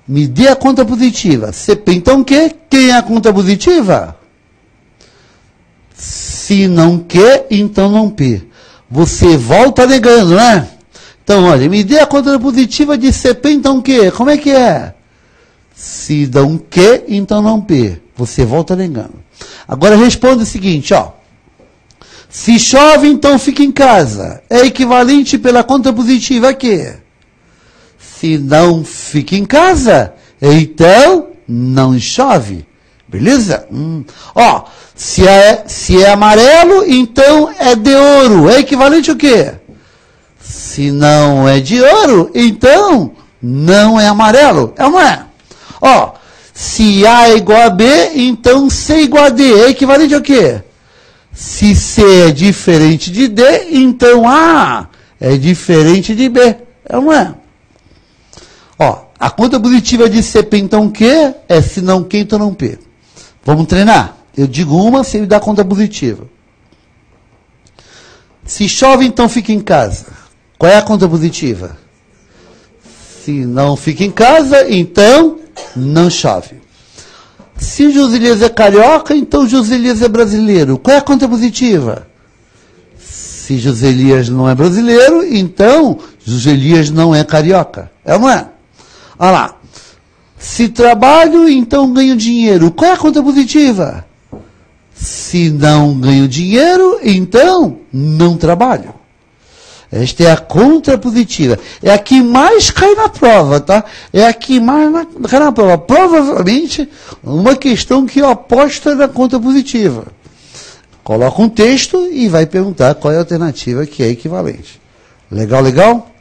Me dê a contrapositiva. CP, então Q? Quem é a contrapositiva? Se não Q, então não P. Você volta negando, né? Então, olha, me dê a contrapositiva de CP, então Q. Como é que é? Se não Q, então não P. Você volta negando. Agora responde o seguinte, ó. Se chove, então fica em casa. É equivalente pela contrapositiva a quê? Se não fica em casa, então não chove. Beleza? Ó, se é amarelo, então é de ouro. É equivalente ao quê? Se não é de ouro, então não é amarelo. É ou não é? Ó, se A é igual a B, então C é igual a D. É equivalente ao quê? Se C é diferente de D, então A é diferente de B. É ou não é? Ó, a contrapositiva de CP, então Q, é se não Q, então não P. Vamos treinar? Eu digo uma, você me dá a contrapositiva. Se chove, então fica em casa. Qual é a contrapositiva? Se não fica em casa, então não chove. Se Joselias é carioca, então Joselias é brasileiro. Qual é a contrapositiva? Se Joselias não é brasileiro, então Joselias não é carioca. É ou não é? Olha lá. Se trabalho, então ganho dinheiro. Qual é a contrapositiva? Se não ganho dinheiro, então não trabalho. Esta é a contrapositiva. É a que mais cai na prova, tá? É a que mais cai na prova. Provavelmente, uma questão que eu aposto é na contrapositiva. Coloca um texto e vai perguntar qual é a alternativa que é equivalente. Legal, legal?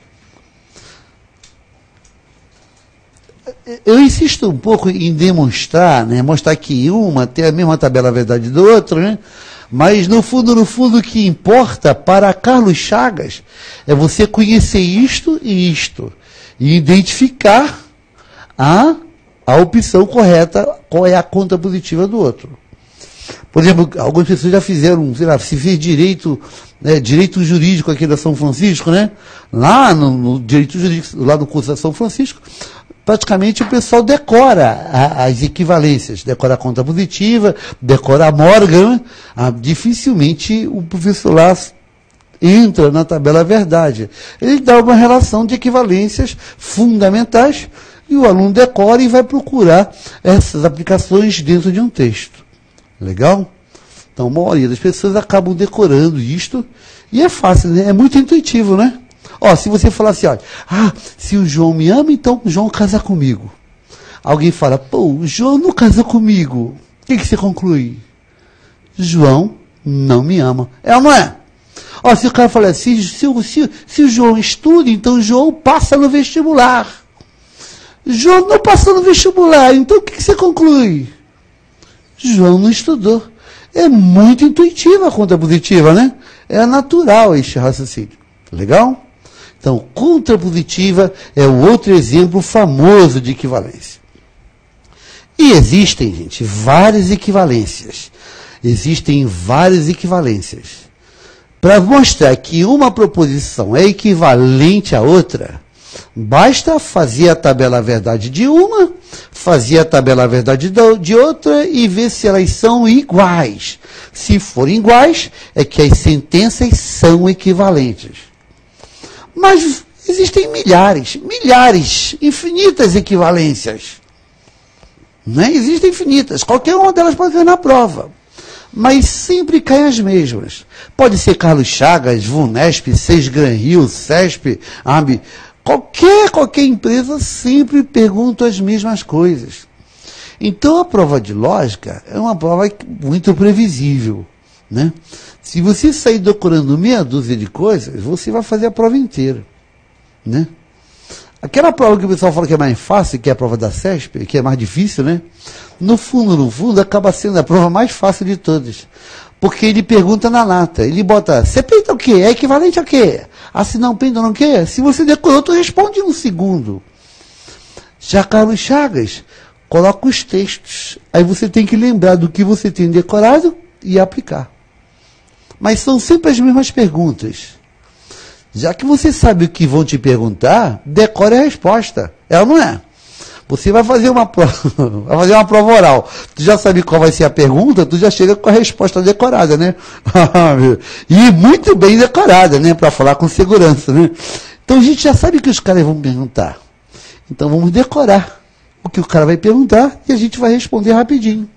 Eu insisto um pouco em demonstrar, né? Mostrar que uma tem a mesma tabela verdade do outro, né? Mas, no fundo, o que importa para Carlos Chagas é você conhecer isto e isto. E identificar a opção correta, qual é a contrapositiva do outro. Por exemplo, algumas pessoas já fizeram, sei lá, se fez direito, né, direito jurídico aqui da São Francisco, né? Lá no direito jurídico, lá no curso da São Francisco, praticamente o pessoal decora as equivalências, decora a contrapositiva, decora a Morgan, né? Dificilmente o professor lá entra na tabela verdade. Ele dá uma relação de equivalências fundamentais e o aluno decora e vai procurar essas aplicações dentro de um texto. Legal? Então, a maioria das pessoas acabam decorando isto e é fácil, né? É muito intuitivo, né? Ó, se você falar assim, olha, se o João me ama, então o João casa comigo. Alguém fala, pô, o João não casa comigo. O que você conclui? João não me ama. É ou não é? Ó, se o cara falar assim, se o João estuda, então o João passa no vestibular. João não passou no vestibular, então o que você conclui? João não estudou. É muito intuitiva a contrapositiva, né? É natural este raciocínio. Legal? Então, contrapositiva é o outro exemplo famoso de equivalência. E existem, gente, várias equivalências. Existem várias equivalências. Para mostrar que uma proposição é equivalente à outra, basta fazer a tabela verdade de uma, fazer a tabela verdade de outra e ver se elas são iguais. Se forem iguais, é que as sentenças são equivalentes. Mas existem milhares, infinitas equivalências. Né? Existem infinitas, qualquer uma delas pode cair na prova. Mas sempre caem as mesmas. Pode ser Carlos Chagas, Vunesp, Sesgran Rio, CESP, AB. Qualquer empresa sempre pergunta as mesmas coisas. Então a prova de lógica é uma prova muito previsível. Né? Se você sair decorando meia dúzia de coisas, você vai fazer a prova inteira. Né? Aquela prova que o pessoal fala que é mais fácil, que é a prova da CESP, que é mais difícil, né? No fundo, acaba sendo a prova mais fácil de todas. Porque ele pergunta na lata, ele bota, você peita o quê? É equivalente a quê? Se não peita não quê? Se você decorou, tu responde em um segundo. Já Carlos Chagas, coloca os textos. Aí você tem que lembrar do que você tem decorado e aplicar. Mas são sempre as mesmas perguntas. Já que você sabe o que vão te perguntar, decore a resposta. É ou não é? Você vai fazer uma prova oral. Tu já sabe qual vai ser a pergunta, tu já chega com a resposta decorada, né? E muito bem decorada, né? Para falar com segurança, né? Então a gente já sabe o que os caras vão perguntar. Então vamos decorar o que o cara vai perguntar e a gente vai responder rapidinho.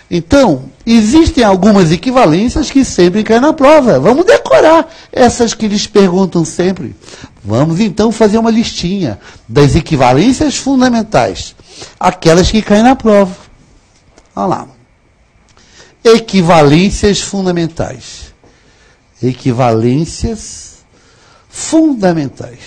Então, existem algumas equivalências que sempre caem na prova. Vamos decorar essas que eles perguntam sempre. Vamos, então, fazer uma listinha das equivalências fundamentais. Aquelas que caem na prova. Olha lá. Equivalências fundamentais. Equivalências fundamentais.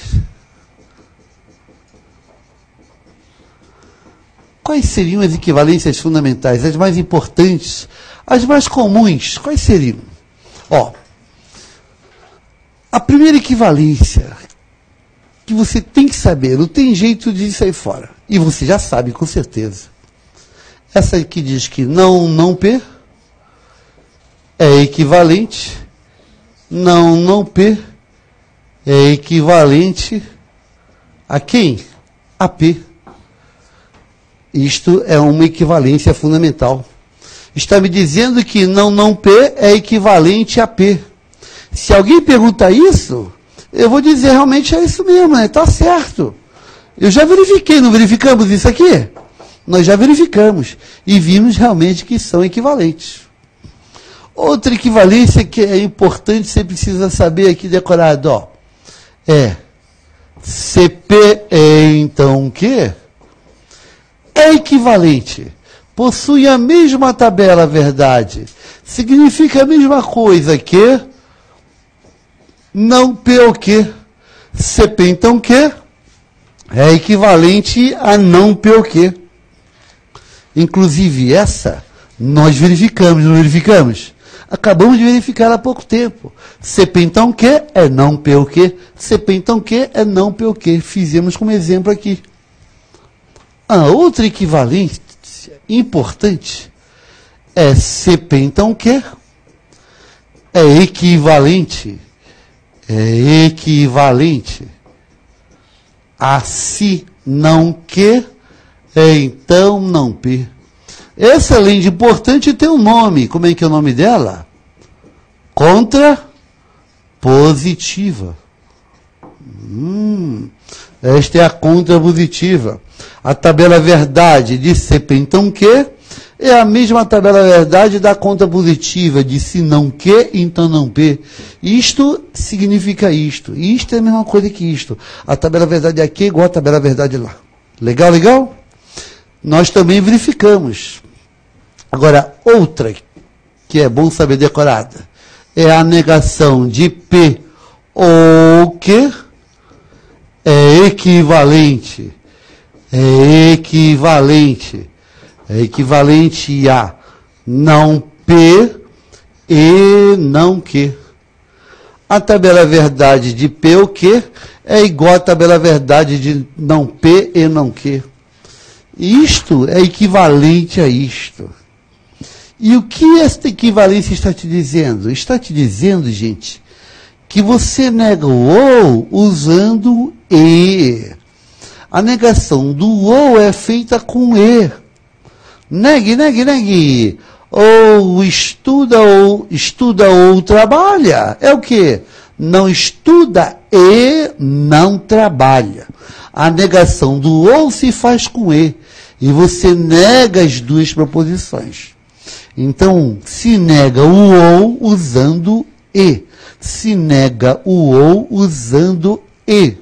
Quais seriam as equivalências fundamentais, as mais importantes, as mais comuns? Quais seriam? Ó, a primeira equivalência que você tem que saber, não tem jeito de sair fora. E você já sabe, com certeza. Essa que diz que não P é equivalente, não P é equivalente a quem? A P. Isto é uma equivalência fundamental. Está me dizendo que não P é equivalente a P. Se alguém perguntar isso, eu vou dizer realmente é isso mesmo, né? Está certo. Eu já verifiquei, não verificamos isso aqui? Nós já verificamos e vimos realmente que são equivalentes. Outra equivalência que é importante, você precisa saber aqui decorado, ó, é CP é então o quê? É equivalente, possui a mesma tabela verdade, significa a mesma coisa que não P o quê? CP então o quê? É equivalente a não P o quê? Inclusive essa, nós verificamos, não verificamos? Acabamos de verificar há pouco tempo. CP então o quê? É não P o quê? CP então o quê? É não P o quê? Fizemos como exemplo aqui. A outra equivalência importante é CP então o quê? É equivalente a se não que é então não P. Essa além de importante tem um nome. Como é que é o nome dela? positiva. Esta é a contrapositiva. A tabela verdade de CP então que é a mesma tabela verdade da contrapositiva de se não que, então não P. Isto significa isto. Isto é a mesma coisa que isto. A tabela verdade aqui é igual a tabela verdade lá. Legal, legal? Nós também verificamos. Agora, outra que é bom saber decorada é a negação de P ou que é equivalente. É equivalente. É equivalente a não P e não Q. A tabela verdade de P ou Q é igual à tabela verdade de não P e não Q. Isto é equivalente a isto. E o que esta equivalência está te dizendo? Está te dizendo, gente, que você nega o ou usando e. A negação do ou é feita com e. Negue, negue, negue. Ou estuda ou trabalha. É o quê? Não estuda e não trabalha. A negação do ou se faz com e. E você nega as duas proposições. Então, se nega o ou usando e. Se nega o ou usando e.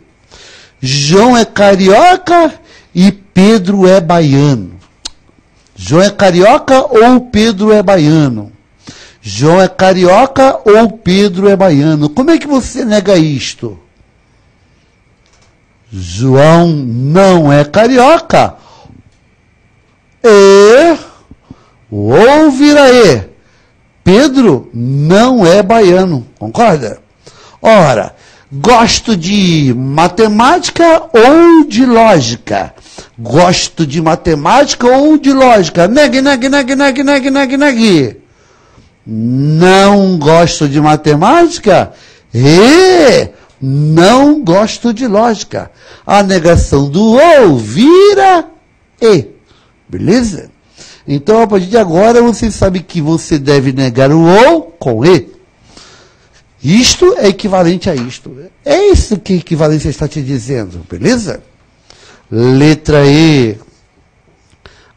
João é carioca e Pedro é baiano. João é carioca ou Pedro é baiano? João é carioca ou Pedro é baiano? Como é que você nega isto? João não é carioca. E ou vira e. Pedro não é baiano. Concorda? Ora, gosto de matemática ou de lógica? Gosto de matemática ou de lógica? Negue, negue, negue, negue, negue, negue, negue. Não gosto de matemática e não gosto de lógica. A negação do ou vira e. Beleza? Então, a partir de agora, você sabe que você deve negar o ou com e. Isto é equivalente a isto. É isso que a equivalência está te dizendo, beleza? Letra E.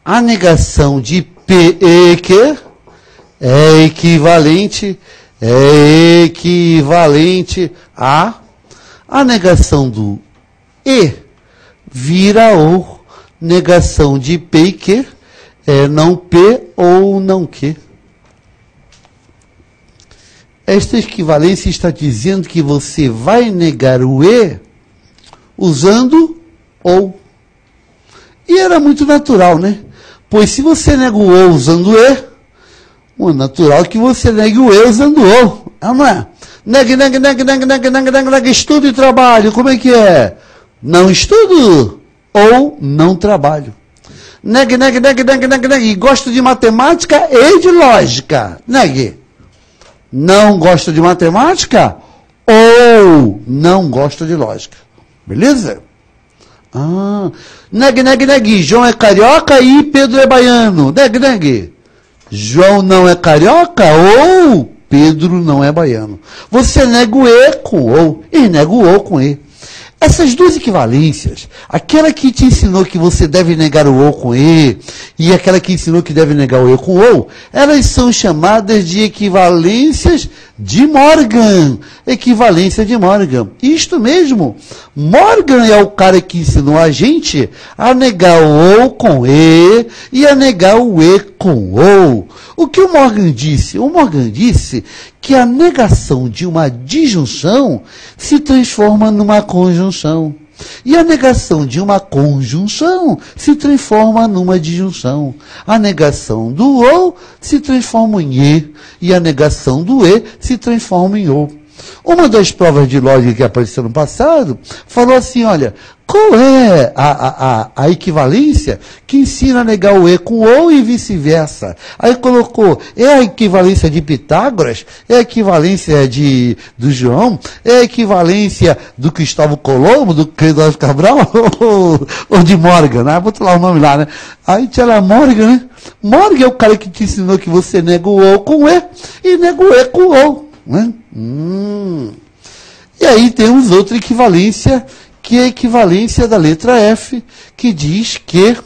A negação de P e que é equivalente a negação do e vira ou. Negação de P e que é não P ou não que. Esta equivalência está dizendo que você vai negar o e usando ou. E era muito natural, né? Pois se você nega o ou usando e, é natural que você negue o e usando ou. Não é? Negue, negue, negue, negue, negue, negue, negue, negue, estudo e trabalho. Como é que é? Não estudo ou não trabalho. Negue, negue, negue, negue, negue, negue. Gosto de matemática e de lógica. Negue. Não gosto de matemática ou não gosto de lógica. Beleza? Negue, negue, negue. João é carioca e Pedro é baiano. Negue, negue. João não é carioca ou Pedro não é baiano. Você nega o e com ou e nega o ou com e. Essas duas equivalências, aquela que te ensinou que você deve negar o ou com e aquela que ensinou que deve negar o e com ou, elas são chamadas de equivalências de Morgan. Equivalência de Morgan. Isto mesmo. Morgan é o cara que ensinou a gente a negar o ou com e a negar o e com ou. O que o Morgan disse? O Morgan disse que a negação de uma disjunção se transforma numa conjunção. E a negação de uma conjunção se transforma numa disjunção. A negação do ou se transforma em e a negação do e se transforma em ou. Uma das provas de lógica que apareceu no passado falou assim, olha, qual é a equivalência que ensina a negar o e com ou e vice-versa? Aí colocou, é a equivalência de Pitágoras, é a equivalência do João, é a equivalência do Cristóvão Colombo, do Cristóvão Cabral, ou de Morgan, né? Vou lá o nome lá, né? Aí tinha lá Morgan, né? Morgan é o cara que te ensinou que você nega o ou com e nega o e com ou, né? E aí temos outra equivalência, que é a equivalência da letra F, que diz que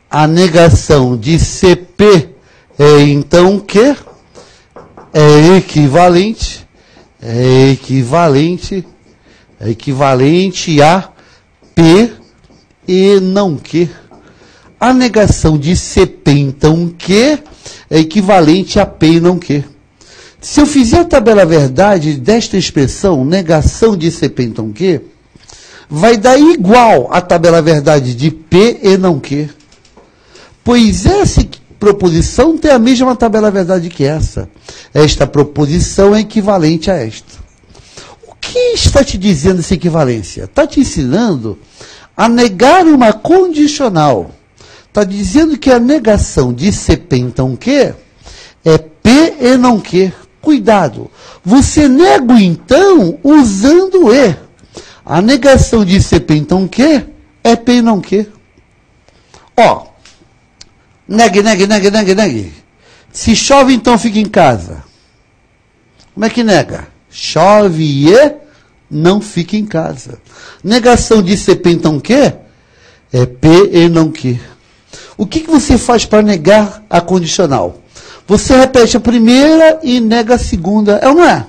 a negação de CP é então o quê? É equivalente a P e não Q. A negação de CP, então, Q é equivalente a P e não Q. Se eu fizer a tabela verdade desta expressão, negação de CP, então, Q, vai dar igual a tabela verdade de P e não Q. Pois essa proposição tem a mesma tabela verdade que essa. Esta proposição é equivalente a esta. O que está te dizendo essa equivalência? Está te ensinando a negar uma condicional. Está dizendo que a negação de CP, então, Q, é P e não Q. Cuidado, você nega o então usando o E. A negação de CP, então, Q, é P e não Q. Ó, negue. Se chove, então fica em casa. Como é que nega? Chove e não fica em casa. Negação de CP, então, Q, é P e não Q. O que você faz para negar a condicional? Você repete a primeira e nega a segunda. É ou não é?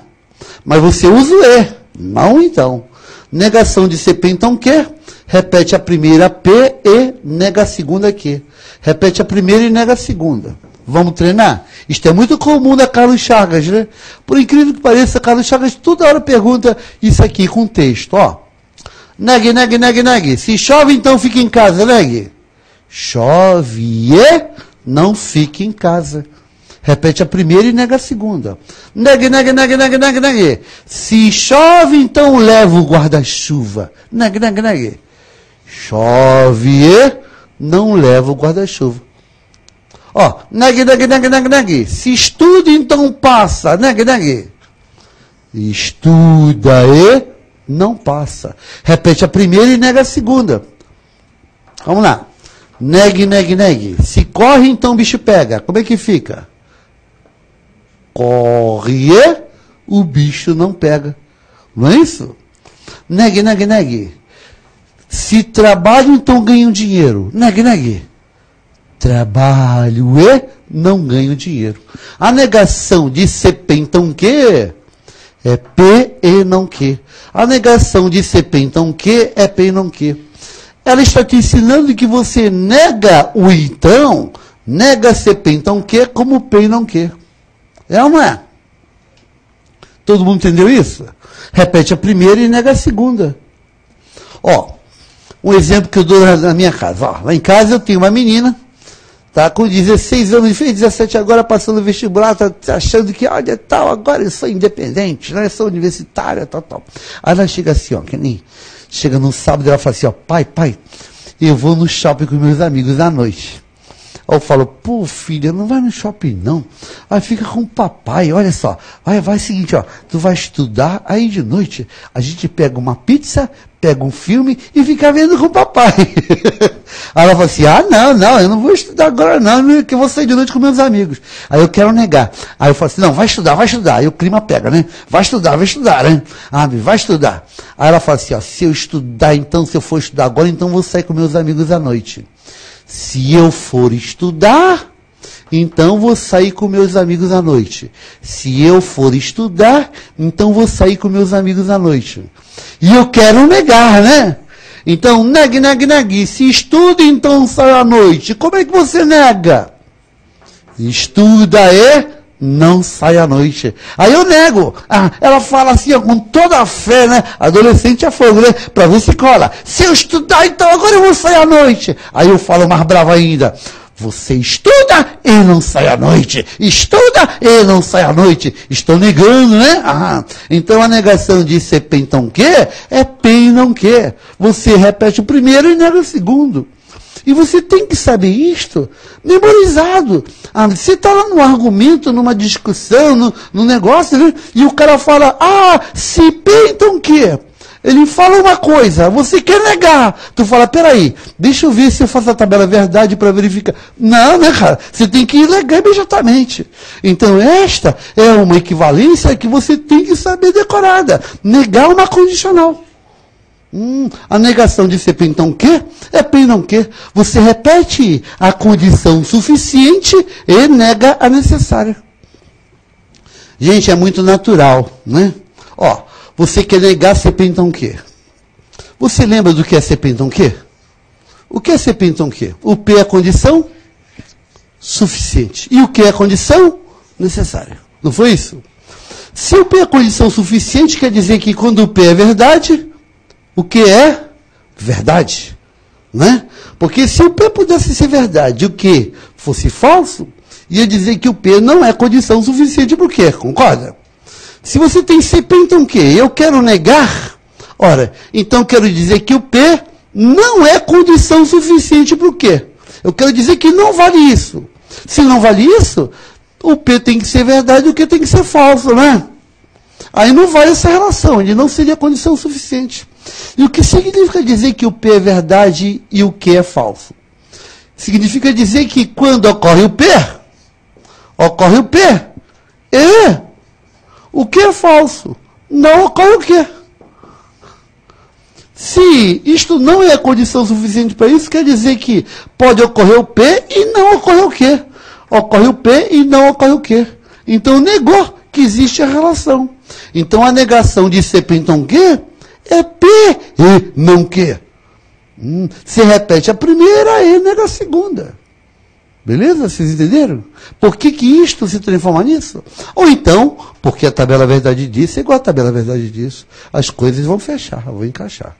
Mas você usa o E. Não então. Negação de CP, então, Q. Repete a primeira P e nega a segunda Q. Repete a primeira e nega a segunda. Vamos treinar? Isto é muito comum da Carlos Chagas, né? Por incrível que pareça, Carlos Chagas toda hora pergunta isso aqui com texto. Ó. Negue. Se chove, então fica em casa, negue. Chove e não fica em casa. Repete a primeira e nega a segunda. Negue. Se chove, então leva o guarda-chuva. Negue. Chove e não leva o guarda-chuva. Ó, negue. Se estuda, então passa. Negue. Estuda e não passa. Repete a primeira e nega a segunda. Vamos lá. Negue. Se corre, então o bicho pega. Como é que fica? Corre e o bicho não pega. Não é isso? Negue. Se trabalha, então ganha dinheiro. Negue. Trabalho e não ganho dinheiro. A negação de CP, então, Q é P e não Q. A negação de CP, então, Q é P e não Q. Ela está te ensinando que você nega o então, nega CP, então, Q como P e não Q. É ou não é? Todo mundo entendeu isso? Repete a primeira e nega a segunda. Ó, um exemplo que eu dou na minha casa. Ó, lá em casa eu tenho uma menina, tá com 16 anos, fez 17 agora, passando no vestibular, tá achando que, olha, tal, agora eu sou independente, né? Eu sou universitária, tal. Aí ela chega assim, ó, que nem chega no sábado e ela fala assim, ó, pai, eu vou no shopping com meus amigos à noite. Aí eu falo, pô, filha, não vai no shopping, não. Aí fica com o papai, olha só. Vai o seguinte, ó, tu vai estudar, aí de noite a gente pega uma pizza, pega um filme e fica vendo com o papai. Aí ela fala assim, não, eu não vou estudar agora não, que eu vou sair de noite com meus amigos. Aí eu quero negar. Aí eu falo assim, não, vai estudar. Aí o clima pega, né? Vai estudar, né? Vai estudar. Aí ela fala assim, ó, se eu for estudar agora, então eu vou sair com meus amigos à noite. Se eu for estudar, então vou sair com meus amigos à noite. Se eu for estudar, então vou sair com meus amigos à noite. E eu quero negar, né? Então, negue. Se estuda, então sai à noite. Como é que você nega? Estuda e não sai à noite. Aí eu nego. Ela fala assim, ó, com toda a fé, né? Adolescente é fogo, né? Pra ver se cola. Se eu estudar, então agora eu vou sair à noite. Aí eu falo mais bravo ainda. Você estuda e não sai à noite. Estuda e não sai à noite. Estou negando, né? Então a negação de CP, então, Q é P e não Q. Você repete o primeiro e nega o segundo. E você tem que saber isto memorizado. Você está lá no argumento, numa discussão, no negócio, né? E o cara fala, se P, então Q. Ele fala uma coisa, você quer negar. Tu fala, peraí, deixa eu ver se eu faço a tabela verdade para verificar. Não, né, cara? Você tem que negar imediatamente. Então, esta é uma equivalência que você tem que saber decorada. Negar uma condicional. A negação de ser P então que é P não que. Você repete a condição suficiente e nega a necessária. Gente, é muito natural, né? Ó, você quer negar CP então que? Você lembra do que é CP então que? O que é CP então que? O P é a condição suficiente. E o que é a condição necessária. Não foi isso? Se o P é a condição suficiente, quer dizer que quando o P é verdade, o que é verdade. Né? Porque se o P pudesse ser verdade e o que fosse falso, ia dizer que o P não é condição suficiente para o quê? Concorda? Se você tem CP, então o quê? Eu quero negar. Ora, então quero dizer que o P não é condição suficiente para o quê? Eu quero dizer que não vale isso. Se não vale isso, o P tem que ser verdade e o Q tem que ser falso, né? Aí não vale essa relação, ele não seria condição suficiente. E o que significa dizer que o P é verdade e o Q é falso? Significa dizer que quando ocorre o P e o que é falso, não ocorre o Q. Se isto não é condição suficiente para isso, quer dizer que pode ocorrer o P e não ocorrer o Q. Ocorre o P e não ocorre o Q. Então negou que existe a relação. Então a negação de CP então Q é P e não Q. Se repete a primeira e nega a segunda. Beleza? Vocês entenderam? Por que isto se transforma nisso? Ou então, porque a tabela verdade disso é igual a tabela verdade disso. As coisas vão fechar, vão encaixar.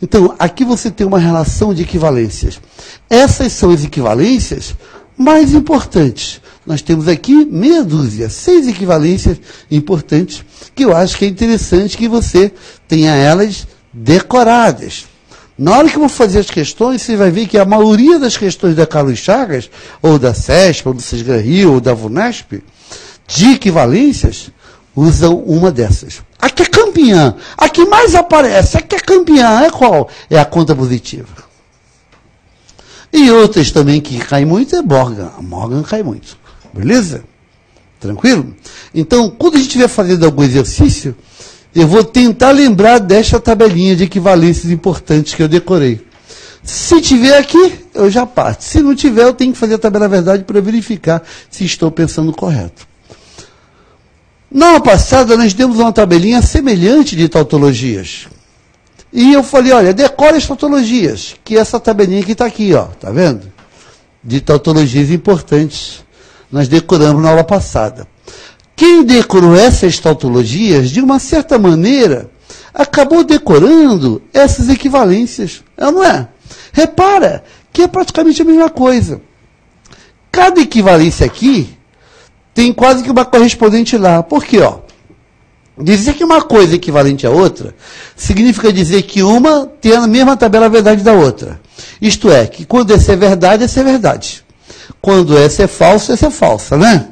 Então, aqui você tem uma relação de equivalências. Essas são as equivalências mais importantes. Nós temos aqui meia dúzia, 6 equivalências importantes, que eu acho que é interessante que você tenha elas decoradas. Na hora que eu vou fazer as questões, você vai ver que a maioria das questões da Carlos Chagas, ou da CESP, ou do Sesgran Rio, ou da VUNESP, de equivalências, usam uma dessas. A que é campeã, a que mais aparece, a que é campeã, é qual? É a conta positiva. E outras também que caem muito é Morgan. A Morgan cai muito. Beleza? Tranquilo? Então, quando a gente estiver fazendo algum exercício, eu vou tentar lembrar desta tabelinha de equivalências importantes que eu decorei. Se tiver aqui, eu já parto. Se não tiver, eu tenho que fazer a tabela verdade para verificar se estou pensando correto. Na aula passada, nós demos uma tabelinha semelhante de tautologias. E eu falei, olha, decore as tautologias, que essa tabelinha que está aqui, ó, tá vendo? De tautologias importantes. Nós decoramos na aula passada. Quem decorou essas tautologias, de uma certa maneira, acabou decorando essas equivalências. Não é? Repara que é praticamente a mesma coisa. Cada equivalência aqui tem quase que uma correspondente lá. Por quê? Ó? Dizer que uma coisa é equivalente à outra, significa dizer que uma tem a mesma tabela verdade da outra. Isto é, que quando essa é verdade, essa é verdade. Quando essa é falsa, né?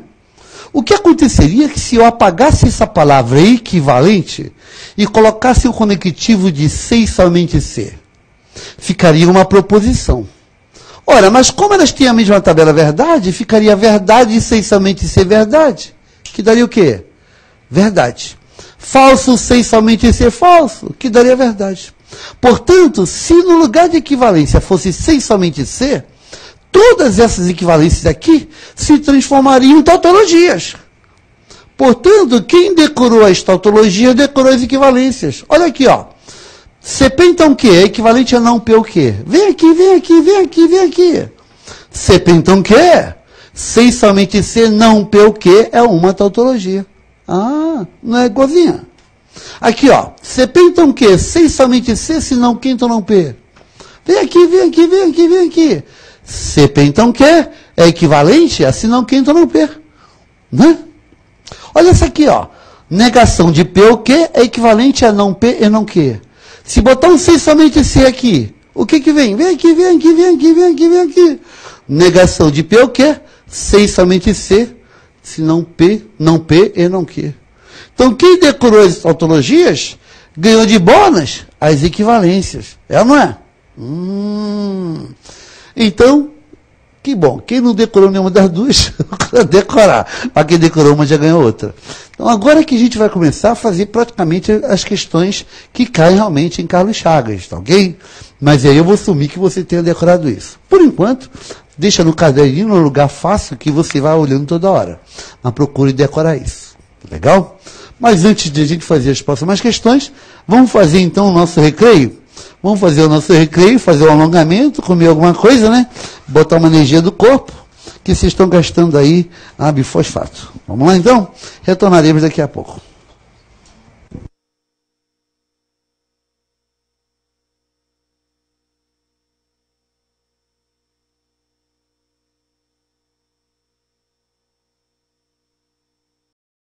O que aconteceria que se eu apagasse essa palavra equivalente e colocasse o conectivo de ser e somente ser? Ficaria uma proposição. Ora, mas como elas têm a mesma tabela verdade, ficaria verdade e ser e somente ser verdade. Que daria o quê? Verdade. Falso, ser e somente ser falso, que daria verdade. Portanto, se no lugar de equivalência fosse ser e somente ser, todas essas equivalências aqui se transformariam em tautologias. Portanto, quem decorou as tautologias, decorou as equivalências. Olha aqui, ó. CP então o quê? É equivalente a não P o quê? Vem aqui, vem aqui, vem aqui, vem aqui. CP então o quê? Sem somente ser não P o quê? É uma tautologia. Ah, não é igualzinha. Aqui, ó. CP então o quê? Sem somente ser, se não Q, então não P. Vem aqui, vem aqui, vem aqui, vem aqui. CP então o quê? É equivalente a se não Q, então não P. Né? Olha essa aqui, ó. Negação de P o quê? É equivalente a não P e não Q. Se botar um C somente C aqui, o que que vem? Vem aqui, vem aqui, vem aqui, vem aqui, vem aqui. Negação de P o quê? C somente C, se não P e não Q. Então, quem decorou as tautologias, Ganhou de bônus as equivalências. É ou não é? Então, que bom. Quem não decorou nenhuma das duas, vai decorar. Mas quem decorou uma já ganhou outra. Então, agora que a gente vai começar a fazer praticamente as questões que caem realmente em Carlos Chagas, tá ok? Mas aí eu vou assumir que você tenha decorado isso. Por enquanto, deixa no caderninho, no lugar fácil, que você vai olhando toda hora. Mas procure decorar isso. Legal? Mas antes de a gente fazer as próximas questões, vamos fazer então o nosso recreio? Vamos fazer o nosso recreio, fazer um alongamento, comer alguma coisa, né? Botar uma energia do corpo, que vocês estão gastando aí a bifosfato. Vamos lá então? Retornaremos daqui a pouco.